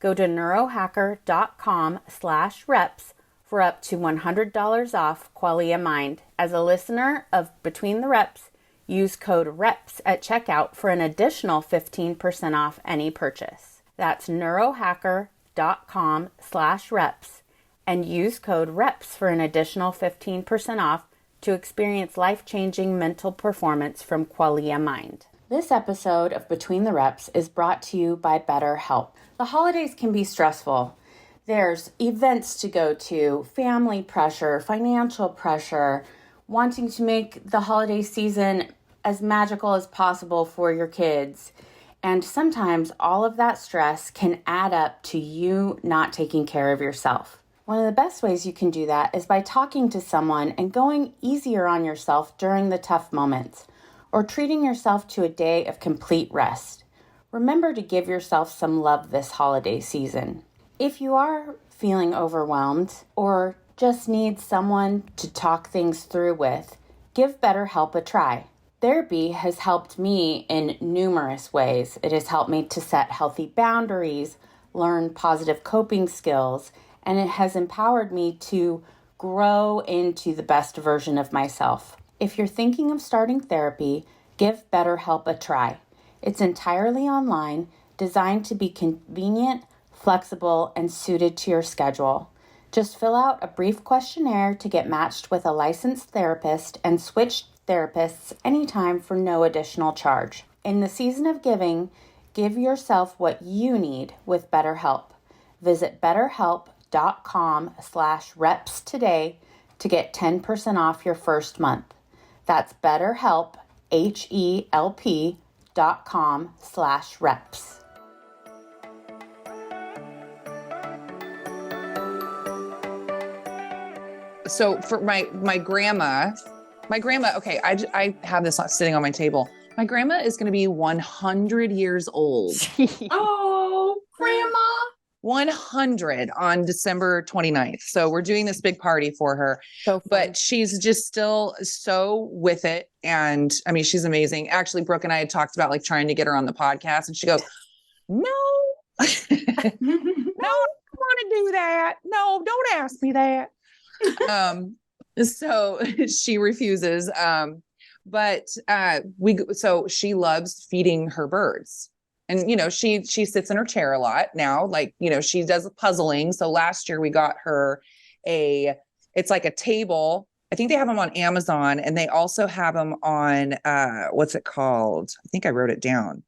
Go to neurohacker.com/reps for up to $100 off Qualia Mind. As a listener of Between the Reps, use code REPS at checkout for an additional 15% off any purchase. That's neurohacker.com/reps and use code REPS for an additional 15% off to experience life-changing mental performance from Qualia Mind. This episode of Between the Reps is brought to you by BetterHelp. The holidays can be stressful. There's events to go to, family pressure, financial pressure, wanting to make the holiday season as magical as possible for your kids. And sometimes all of that stress can add up to you not taking care of yourself. One of the best ways you can do that is by talking to someone and going easier on yourself during the tough moments, or treating yourself to a day of complete rest. Remember to give yourself some love this holiday season. If you are feeling overwhelmed or just need someone to talk things through with, give BetterHelp a try. Therapy has helped me in numerous ways. It has helped me to set healthy boundaries, learn positive coping skills, and it has empowered me to grow into the best version of myself. If you're thinking of starting therapy, give BetterHelp a try. It's entirely online, designed to be convenient, flexible, and suited to your schedule. Just fill out a brief questionnaire to get matched with a licensed therapist and switch therapists anytime for no additional charge. In the season of giving, give yourself what you need with BetterHelp. Visit BetterHelp.com/reps today to get 10% off your first month. That's BetterHelp, HELP.com/reps. So for my grandma, okay, I have this sitting on my table. My grandma is going to be 100 years old. Oh, grandma. 100 on December 29th. So we're doing this big party for her, but she's just still so with it. And I mean, she's amazing. Actually, Brooke and I had talked about like trying to get her on the podcast, and she goes, no, no, I don't want to do that. No, don't ask me that. So she refuses. So she loves feeding her birds. And, you know, she sits in her chair a lot now, like, you know, she does puzzling. So last year we got her it's like a table. I think they have them on Amazon, and they also have them on, what's it called? I think I wrote it down.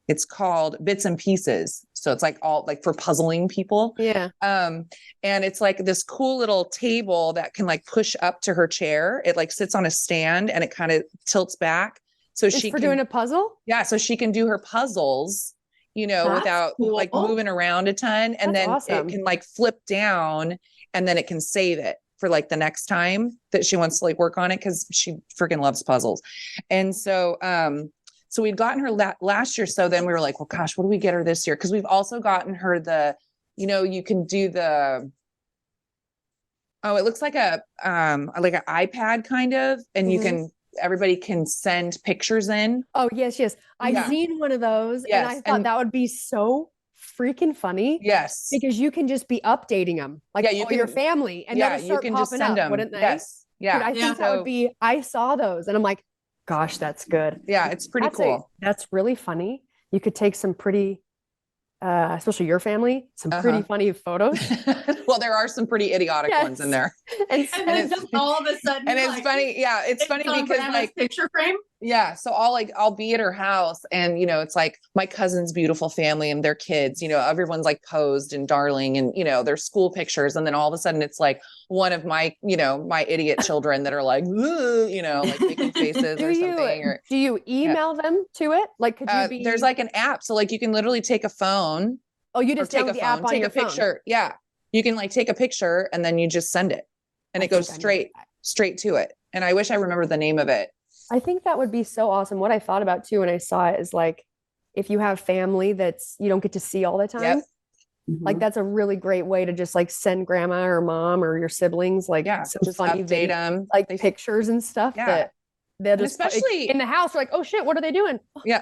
It's called Bits and Pieces. So it's like all like for puzzling people. Yeah. And it's like this cool little table that can like push up to her chair. It like sits on a stand and it kind of tilts back. So It's she for can, doing a puzzle? yeah, so she can do her puzzles, you know, That's without cool. like moving around a ton. And That's then awesome. it can like flip down, and then it can save it for like the next time that she wants to like work on it, because she freaking loves puzzles. And so so we'd gotten her last year. So then we were like, well, gosh, what do we get her this year? Because we've also gotten her the, you know, you can do it looks like an iPad kind of, and you can, everybody can send pictures in. Oh, yes. I've seen one of those, and I thought that would be so freaking funny. Yes. Because you can just be updating them, like your family, and they'll just start you can popping just send up, them. wouldn't they? Yes. Yeah. Dude, I think that would be, I saw those and I'm like, gosh, that's good. Yeah, it's pretty cool. That's really funny. You could take some pretty, especially your family, some pretty funny photos. Well, there are some pretty idiotic ones in there. And then all of a sudden, and it's funny. Yeah, it's funny because like picture frame. Yeah. So I'll be at her house, and, you know, it's like my cousin's beautiful family and their kids, you know, everyone's like posed and darling, and, you know, their school pictures. And then all of a sudden it's like one of my, you know, my idiot children that are like, you know, like making faces or something. Or do you email them to it? Like, could you there's like an app. So like you can literally take a phone Oh, you or just take download a the app phone, on take your a picture. Yeah. You can like take a picture and then you just send it and I it goes think I need straight to it. And I wish I remember the name of it. I think that would be so awesome. What I thought about too when I saw it is like, if you have family that's you don't get to see all the time, Yep. like that's a really great way to just like send grandma or mom or your siblings like Yeah. some Just funny update them. like pictures and stuff Yeah. that they'll And just especially in the house. They're like, oh shit, what are they doing? yeah.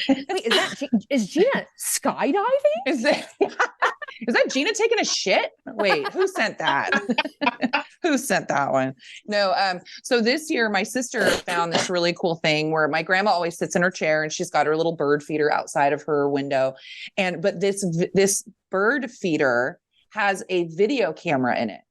Wait, is Jeanna skydiving? Is that Jeanna taking a shit? Wait, who sent that? Who sent that one? No. So this year my sister found this really cool thing where my grandma always sits in her chair and she's got her little bird feeder outside of her window. But this bird feeder has a video camera in it.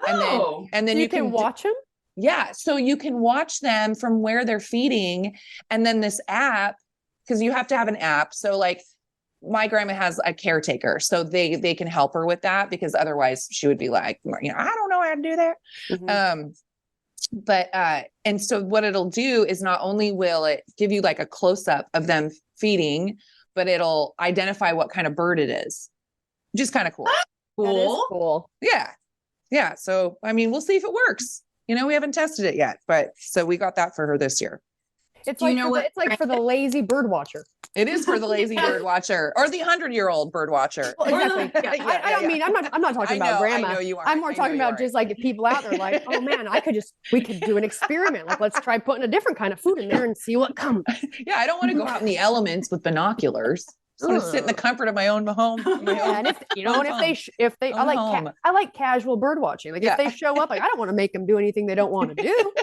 Oh, And then you can watch them? Yeah. So you can watch them from where they're feeding. And then this app, because you have to have an app. So like my grandma has a caretaker, so they can help her with that because otherwise she would be like, I don't know how to do that. Mm-hmm. And so what it'll do is not only will it give you like a close up of them feeding, but it'll identify what kind of bird it is, which is kind of cool. That is cool. Yeah. Yeah. So, I mean, we'll see if it works. We haven't tested it yet, but so we got that for her this year. It's like for the lazy bird watcher. It is for the lazy bird watcher or the 100-year-old bird watcher. Well, exactly. I don't mean, I'm not talking about grandma. I know you are. I'm more talking about just like people out there like, oh man, we could do an experiment. Like, let's try putting a different kind of food in there and see what comes. Yeah. I don't want to go out in the elements with binoculars. I want to sit in the comfort of my own home. And if they I like casual bird watching. Like if they show up, like I don't want to make them do anything they don't want to do.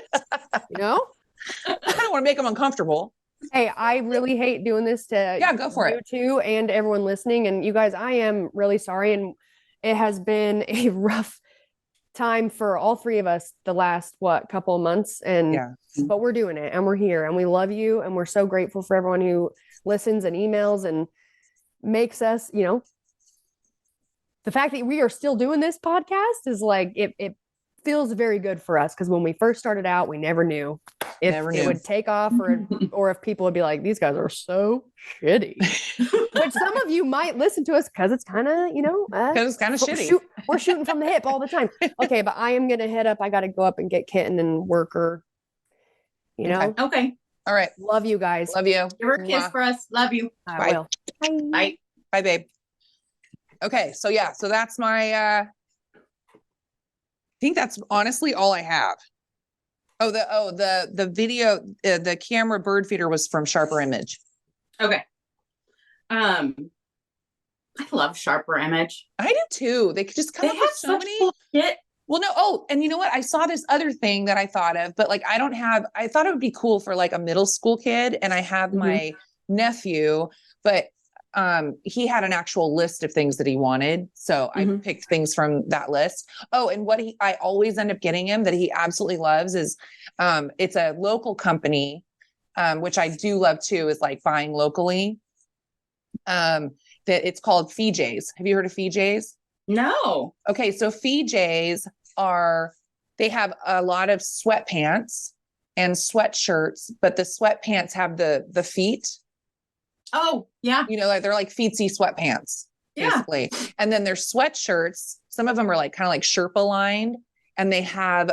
I don't want to make them uncomfortable. Hey, I really hate doing this to go for you it too and everyone listening. And you guys, I am really sorry. And it has been a rough time for all three of us the last couple of months. But we're doing it and we're here and we love you and we're so grateful for everyone who listens and emails and makes us, the fact that we are still doing this podcast is like it feels very good for us because when we first started out, we never knew if it would take off or if people would be like, these guys are so shitty. Which some of you might listen to us because it's kind of, because it's kind of shitty. We're shooting from the hip all the time. Okay, but I am gonna head up. I got to go up and get Kitten and work her. Okay. All right. Love you guys. Love you. Give her a kiss for us. Love you. I will. Bye. Bye. Bye, babe. Okay. So so that's my, I think that's honestly all I have. The video, the camera bird feeder was from Sharper Image. Okay. I love Sharper Image. I do too. They could just come up with so many cool shit. Well, no. Oh, and you know what? I saw this other thing that I thought of, but like, I thought it would be cool for like a middle school kid. And I have my nephew, but he had an actual list of things that he wanted. So I picked things from that list. Oh, and I always end up getting him that he absolutely loves is, it's a local company, which I do love too, is like buying locally. That it's called FJ's. Have you heard of FJ's? No. Okay. So FJ's they have a lot of sweatpants and sweatshirts, but the sweatpants have the feet. Oh, yeah. Like they're like feetsy sweatpants, basically. And then their sweatshirts, some of them are like kind of like Sherpa lined, and they have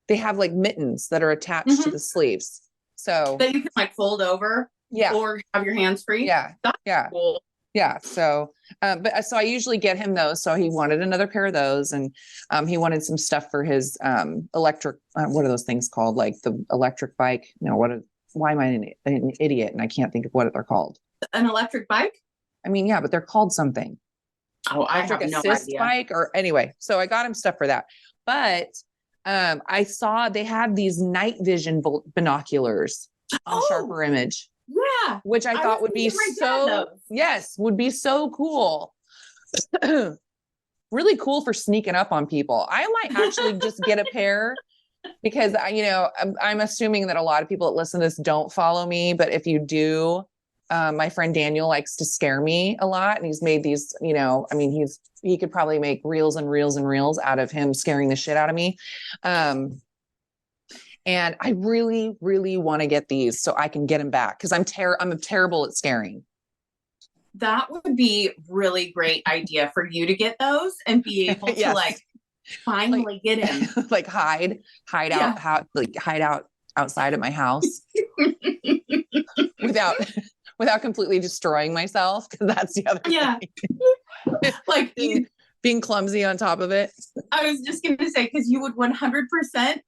like mittens that are attached to the sleeves. So that you can like fold over. Yeah. Or have your hands free. Yeah. That's cool. Yeah. So, so I usually get him those. So he wanted another pair of those, and he wanted some stuff for his electric. What are those things called? Like the electric bike? No. Why am I an idiot and I can't think of what they're called? An electric bike? I mean, yeah, but they're called something. Oh, I have no idea. Bike or anyway. So I got him stuff for that. But I saw they had these night vision binoculars on Sharper Image. Yeah. Which I thought would be would be so cool. Really cool for sneaking up on people. I might actually just get a pair because I'm assuming that a lot of people that listen to this don't follow me, but if you do, my friend Daniel likes to scare me a lot, and he's made these, he could probably make reels and reels and reels out of him scaring the shit out of me. And I really, really want to get these so I can get them back because I'm terrible at scaring. that would be really great idea for you to get those and be able to Yes. like finally get him. Like hide Yeah. out, hide out outside of my house without completely destroying myself. Cause that's the other thing. Like being clumsy on top of it. I was just going to say, cause you would 100%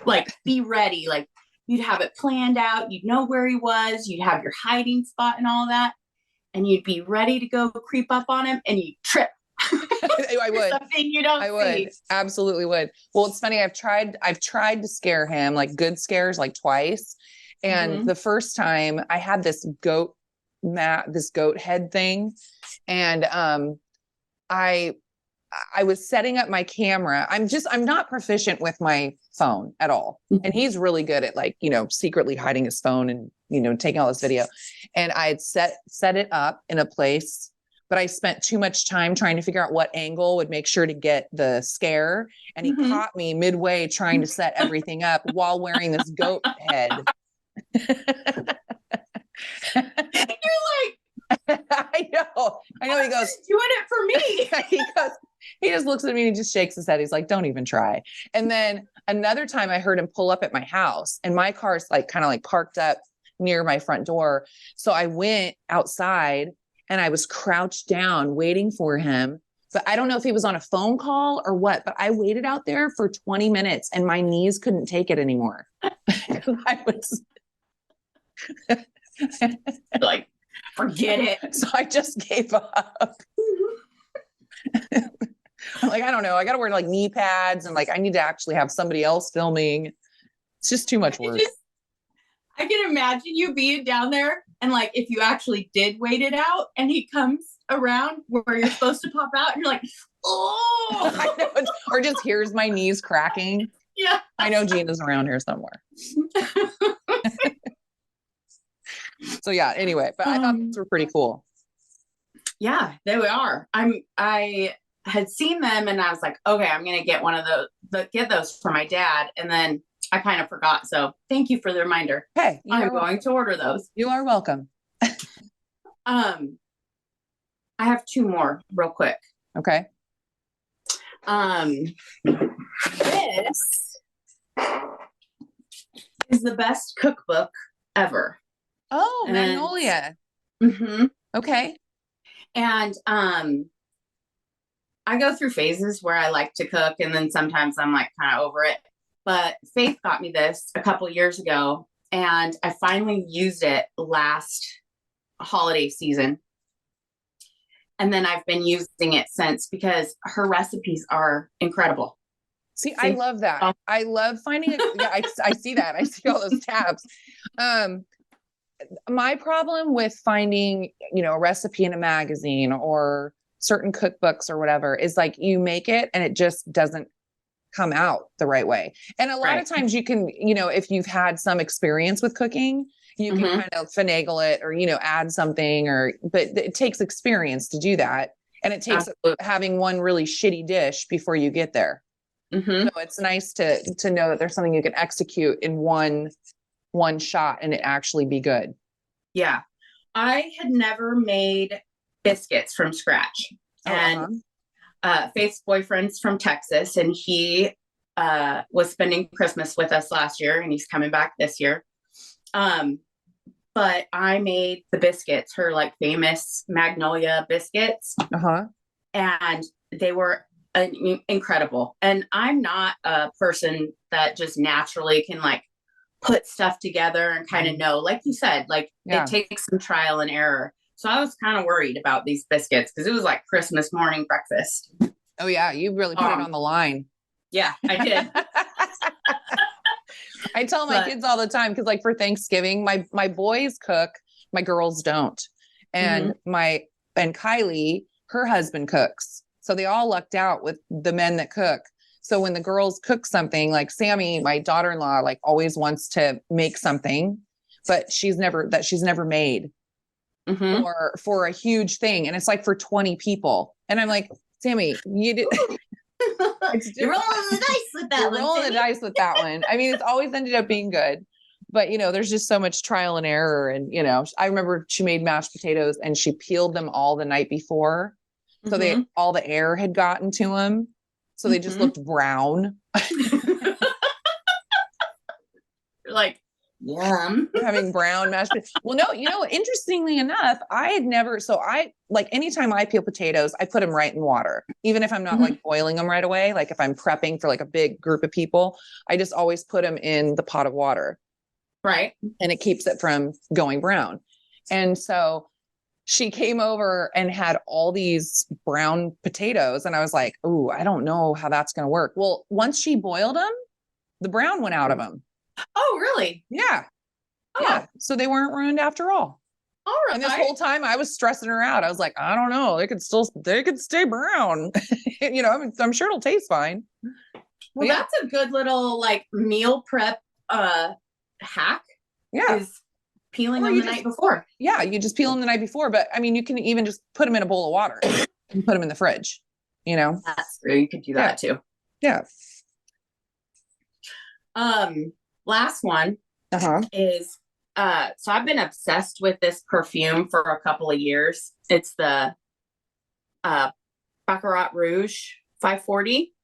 like be ready. Like you'd have it planned out. You'd know where he was. You'd have your hiding spot and all that. And you'd be ready to go creep up on him and you trip. I would. Something you don't see. Absolutely would. Well, it's funny. I've tried to scare him, like good scares, like twice. And the first time I had this goat head thing. And, I was setting up my camera. I'm not proficient with my phone at all. And he's really good at like, secretly hiding his phone and, taking all this video. And I had set it up in a place, but I spent too much time trying to figure out what angle would make sure to get the scare. And he caught me midway trying to set everything up while wearing this goat head. You're like, I know. He goes, doing it for me. He just looks at me and he just shakes his head. He's like, don't even try. And then another time I heard him pull up at my house and my car's like kind of like parked up near my front door. So I went outside and I was crouched down waiting for him. But I don't know if he was on a phone call or what, but I waited out there for 20 minutes and my knees couldn't take it anymore. I was like, forget it. So I just gave up. I'm like, I don't know. I got to wear like knee pads and like, I need to actually have somebody else filming. It's just too much work. I can imagine you being down there and like, if you actually did wait it out and he comes around where you're supposed to pop out and you're like, oh, I know, or just hears my knees cracking. Yeah. I know Jeanna's around here somewhere. So yeah, anyway, but I thought these were pretty cool. Yeah, they are. I had seen them and I was like, okay, I'm going to get one of get those for my dad. And then I kind of forgot. So thank you for the reminder. Hey, I'm going to order those. You are welcome. I have two more real quick. Okay. This is the best cookbook ever. Oh, Magnolia. Okay. And I go through phases where I like to cook and then sometimes I'm like kind of over it. But Faith got me this a couple years ago and I finally used it last holiday season. And then I've been using it since because her recipes are incredible. See, I love that. I love finding it. Yeah, I see that. I see all those tabs. My problem with finding, a recipe in a magazine or certain cookbooks or whatever is like you make it and it just doesn't come out the right way. And a lot of times you can, if you've had some experience with cooking, you can kind of finagle it or, add something but it takes experience to do that. And it takes having one really shitty dish before you get there. So it's nice to know that there's something you can execute in one shot and it actually be good. Yeah. I had never made biscuits from scratch. And Faith's boyfriend's from Texas and he was spending Christmas with us last year and he's coming back this year. But I made the biscuits, her like famous Magnolia biscuits. And they were incredible. And I'm not a person that just naturally can like put stuff together and kind of know, like you said, like it takes some trial and error. So I was kind of worried about these biscuits because it was like Christmas morning breakfast. Oh yeah. You really put it on the line. Yeah, I did. I tell my kids all the time, because like for Thanksgiving, my boys cook, my girls don't. And and Kylie, her husband cooks. So they all lucked out with the men that cook. So when the girls cook something, like Sammy, my daughter-in-law, like always wants to make something, but she's never made for a huge thing. And it's like for 20 people. And I'm like, Sammy, you did. You're rolling the dice with that one. Rolling the dice with that one. I mean, it's always ended up being good, but there's just so much trial and error. And, I remember she made mashed potatoes and she peeled them all the night before. So all the air had gotten to them. So they just looked brown. Like, yum. Having brown mashed potatoes. Well, no, interestingly enough, I had never, anytime I peel potatoes, I put them right in water, even if I'm not like boiling them right away. Like if I'm prepping for like a big group of people, I just always put them in the pot of water. Right. And it keeps it from going brown. And so she came over and had all these brown potatoes. And I was like, oh, I don't know how that's going to work. Well, once she boiled them, the brown went out of them. Oh, really? Yeah. Oh. Yeah. So they weren't ruined after all. All right. And this whole time I was stressing her out. I was like, I don't know. They could stay brown. I'm sure it'll taste fine. Well, that's a good little like meal prep hack. Yeah. Is peeling them the night before. Yeah. You just peel them the night before. But I mean, you can even just put them in a bowl of water and put them in the fridge, That's true. You could do that too. Yeah. Last one is so I've been obsessed with this perfume for a couple of years. It's the Baccarat Rouge 540.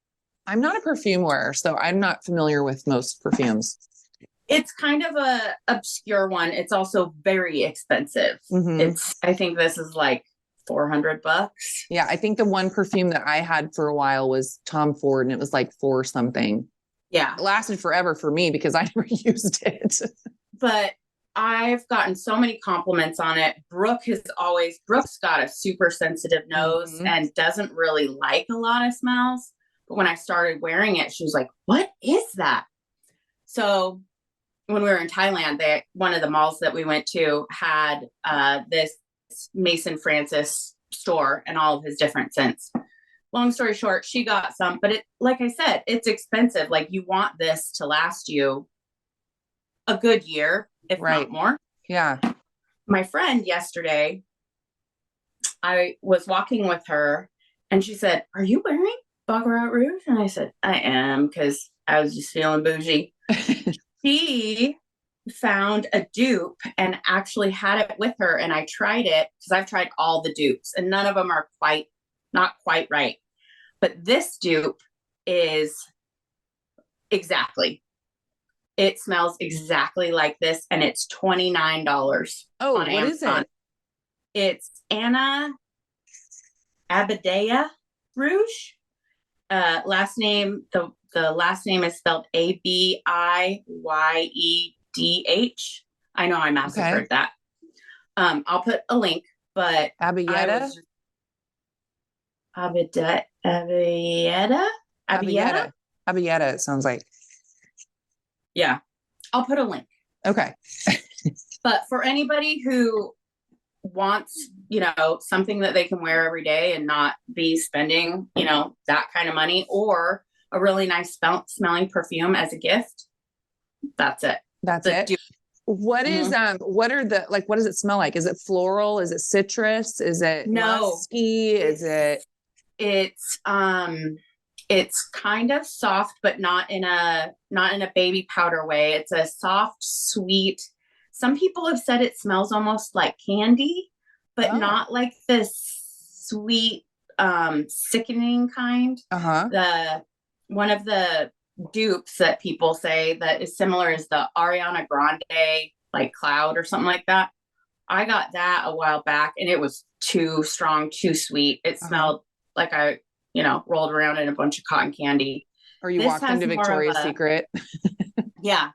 I'm not a perfume wearer, so I'm not familiar with most perfumes. It's kind of a obscure one. It's also very expensive. I think this is like $400. Yeah, I think the one perfume that I had for a while was Tom Ford, and it was like $4 something. Yeah. It lasted forever for me because I never used it. But I've gotten so many compliments on it. Brooke's got a super sensitive nose and doesn't really like a lot of smells. But when I started wearing it, she was like, what is that? So when we were in Thailand, one of the malls that we went to had this Mason Francis store and all of his different scents. Long story short, she got some, but like I said, it's expensive. Like you want this to last you a good year, if not more. Yeah. My friend yesterday, I was walking with her and she said, are you wearing Baccarat Rouge? And I said, I am, because I was just feeling bougie. She found a dupe and actually had it with her. And I tried it because I've tried all the dupes and none of them are not quite right. But this dupe is it smells exactly like this. And it's $29. Oh, on what Amazon. Is it? It's Anna Abadea Rouge. Last name, the last name is spelled Abiydeh. I know I massacred that. I'll put a link, but Abiyetta? Abiyetta, it sounds like. Yeah. I'll put a link. Okay. But for anybody who wants, something that they can wear every day and not be spending, that kind of money, or a really nice smelling perfume as a gift, that's it. That's it. What is what does it smell like? Is it floral? Is it citrus? Is it musky? Is it? It's kind of soft, but not in a baby powder way. It's a soft, sweet. Some people have said it smells almost like candy, but not like this sweet, sickening kind. One of the dupes that people say that is similar is the Ariana Grande, like Cloud or something like that. I got that a while back and it was too strong, too sweet. It smelled like I, rolled around in a bunch of cotton candy. Or you walked into Victoria's Secret. Yeah.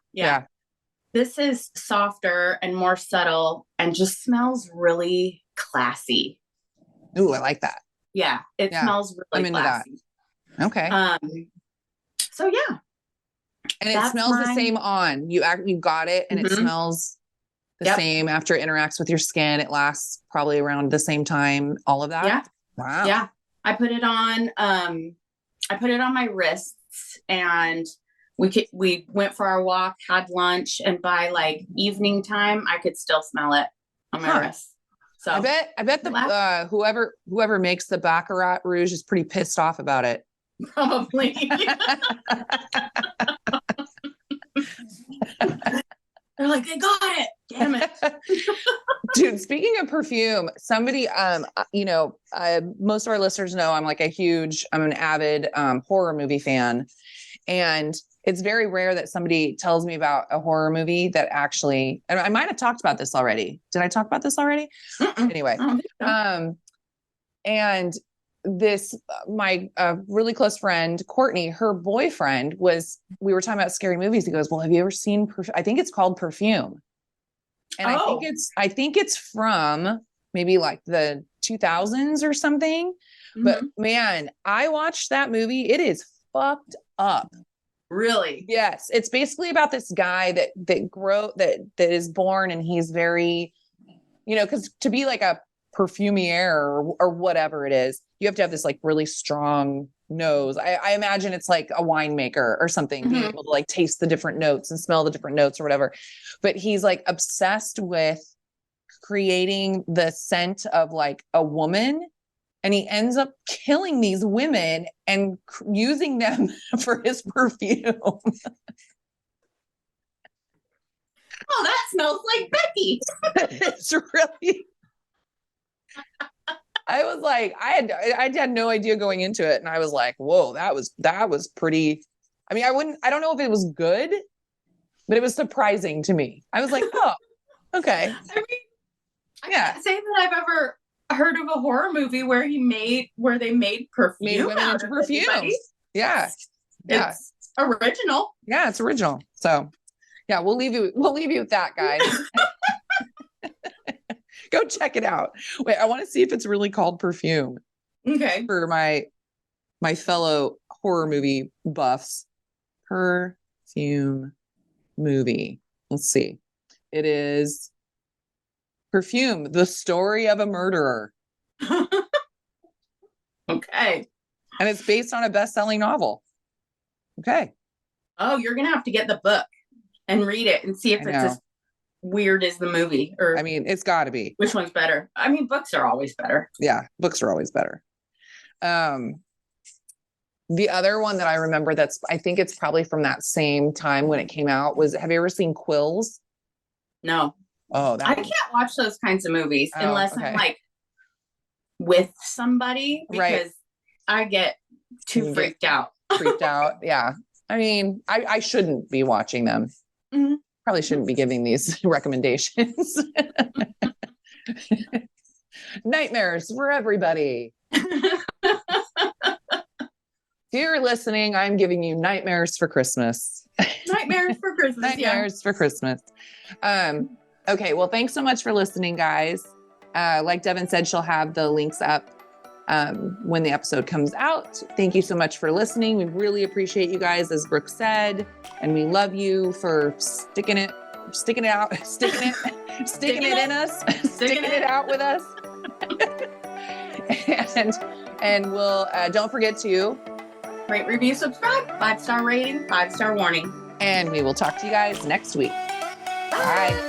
This is softer and more subtle and just smells really classy. Ooh, I like that. Yeah, it smells really classy. That. Okay. So yeah. And it smells the same on. You got it and it smells the same after it interacts with your skin. It lasts probably around the same time, all of that. Yeah. Wow. Yeah. I put it on my wrists and we went for our walk, had lunch, and by like evening time I could still smell it on my wrists. So I bet the whoever makes the Baccarat Rouge is pretty pissed off about it. Probably. They're like, they got it. Damn it. Dude, speaking of perfume, somebody, most of our listeners know I'm an avid horror movie fan. And it's very rare that somebody tells me about a horror movie that actually, and I might have talked about this already. Did I talk about this already? Anyway, and this, my really close friend, Courtney, her boyfriend we were talking about scary movies. He goes, well, have you ever seen, I think it's called Perfume. And I think it's from maybe like the 2000s or something. Mm-hmm. But man, I watched that movie. It is fucked up. Really? Yes. It's basically about this guy that is born, and he's very, because to be like a perfumier or whatever it is, you have to have this like really strong nose. I imagine it's like a winemaker or something, being able to like taste the different notes and smell the different notes or whatever. But he's like obsessed with creating the scent of like a woman. And he ends up killing these women and using them for his perfume. Oh, that smells like Becky. It's really. I was like, I had no idea going into it, and I was like, whoa, that was pretty. I mean, I don't know if it was good, but it was surprising to me. I was like, oh, okay. I mean, I can't say that I've ever heard of a horror movie where they made perfume. Made women into perfume. Yeah. It's original. Yeah, it's original. So yeah, we'll leave you with that, guys. Go check it out. Wait, I want to see if it's really called Perfume. Okay. For my fellow horror movie buffs. Perfume movie. Let's see. It is Perfume, the story of a murderer. Okay. And it's based on a best-selling novel. Okay. Oh, you're going to have to get the book and read it and see if it's as weird as the movie. Or I mean, it's got to be. Which one's better? I mean, books are always better. Yeah, books are always better. The other one that I remember I think it's probably from that same time when it came out was, have you ever seen Quills? No. Oh, I can't watch those kinds of movies unless I'm like with somebody, because I get too freaked out. Freaked out. Yeah. I mean, I shouldn't be watching them. Mm-hmm. Probably shouldn't be giving these recommendations. Nightmares for everybody. If you're listening, I'm giving you nightmares for Christmas. Nightmares for Christmas. Nightmares for Christmas. Okay. Well, thanks so much for listening, guys. Like Devin said, she'll have the links up when the episode comes out. Thank you so much for listening. We really appreciate you guys, as Brooke said, and we love you for sticking it in us, sticking it out with us. and we'll don't forget to rate, review, subscribe, 5-star rating, 5-star warning. And we will talk to you guys next week. Bye.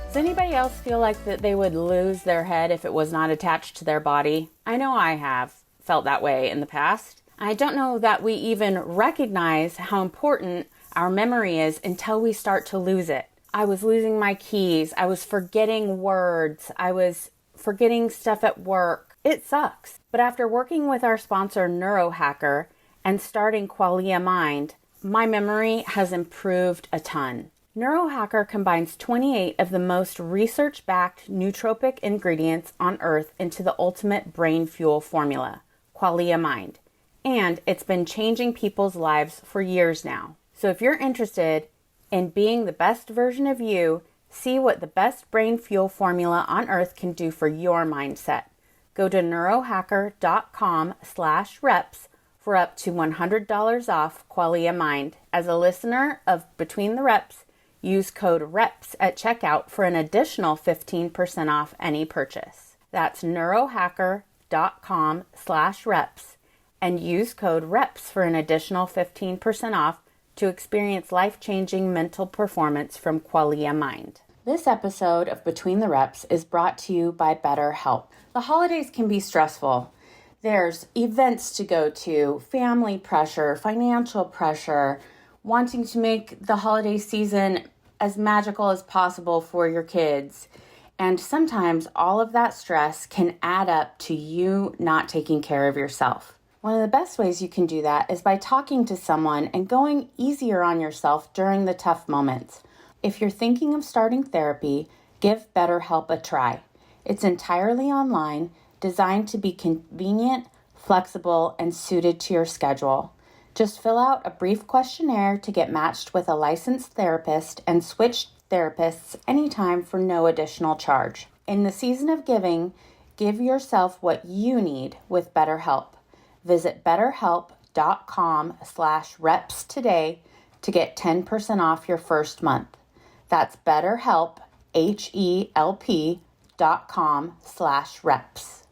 Does anybody else feel like that they would lose their head if it was not attached to their body? I know I have felt that way in the past. I don't know that we even recognize how important our memory is until we start to lose it. I was losing my keys. I was forgetting words. I was forgetting stuff at work. It sucks. But after working with our sponsor, Neurohacker, and starting Qualia Mind, my memory has improved a ton. Neurohacker combines 28 of the most research-backed nootropic ingredients on Earth into the ultimate brain fuel formula, Qualia Mind. And it's been changing people's lives for years now. So if you're interested in being the best version of you, see what the best brain fuel formula on Earth can do for your mindset. Go to neurohacker.com/reps for up to $100 off Qualia Mind. As a listener of Between the Reps, use code REPS at checkout for an additional 15% off any purchase. That's neurohacker.com/reps and use code REPS for an additional 15% off to experience life-changing mental performance from Qualia Mind. This episode of Between the Reps is brought to you by BetterHelp. The holidays can be stressful. There's events to go to, family pressure, financial pressure, wanting to make the holiday season as magical as possible for your kids. And sometimes all of that stress can add up to you not taking care of yourself. One of the best ways you can do that is by talking to someone and going easier on yourself during the tough moments. If you're thinking of starting therapy, give BetterHelp a try. It's entirely online, designed to be convenient, flexible, and suited to your schedule. Just fill out a brief questionnaire to get matched with a licensed therapist and switch therapists anytime for no additional charge. In the season of giving, give yourself what you need with BetterHelp. Visit betterhelp.com/reps today to get 10% off your first month. That's BetterHelp, HELP.com/reps.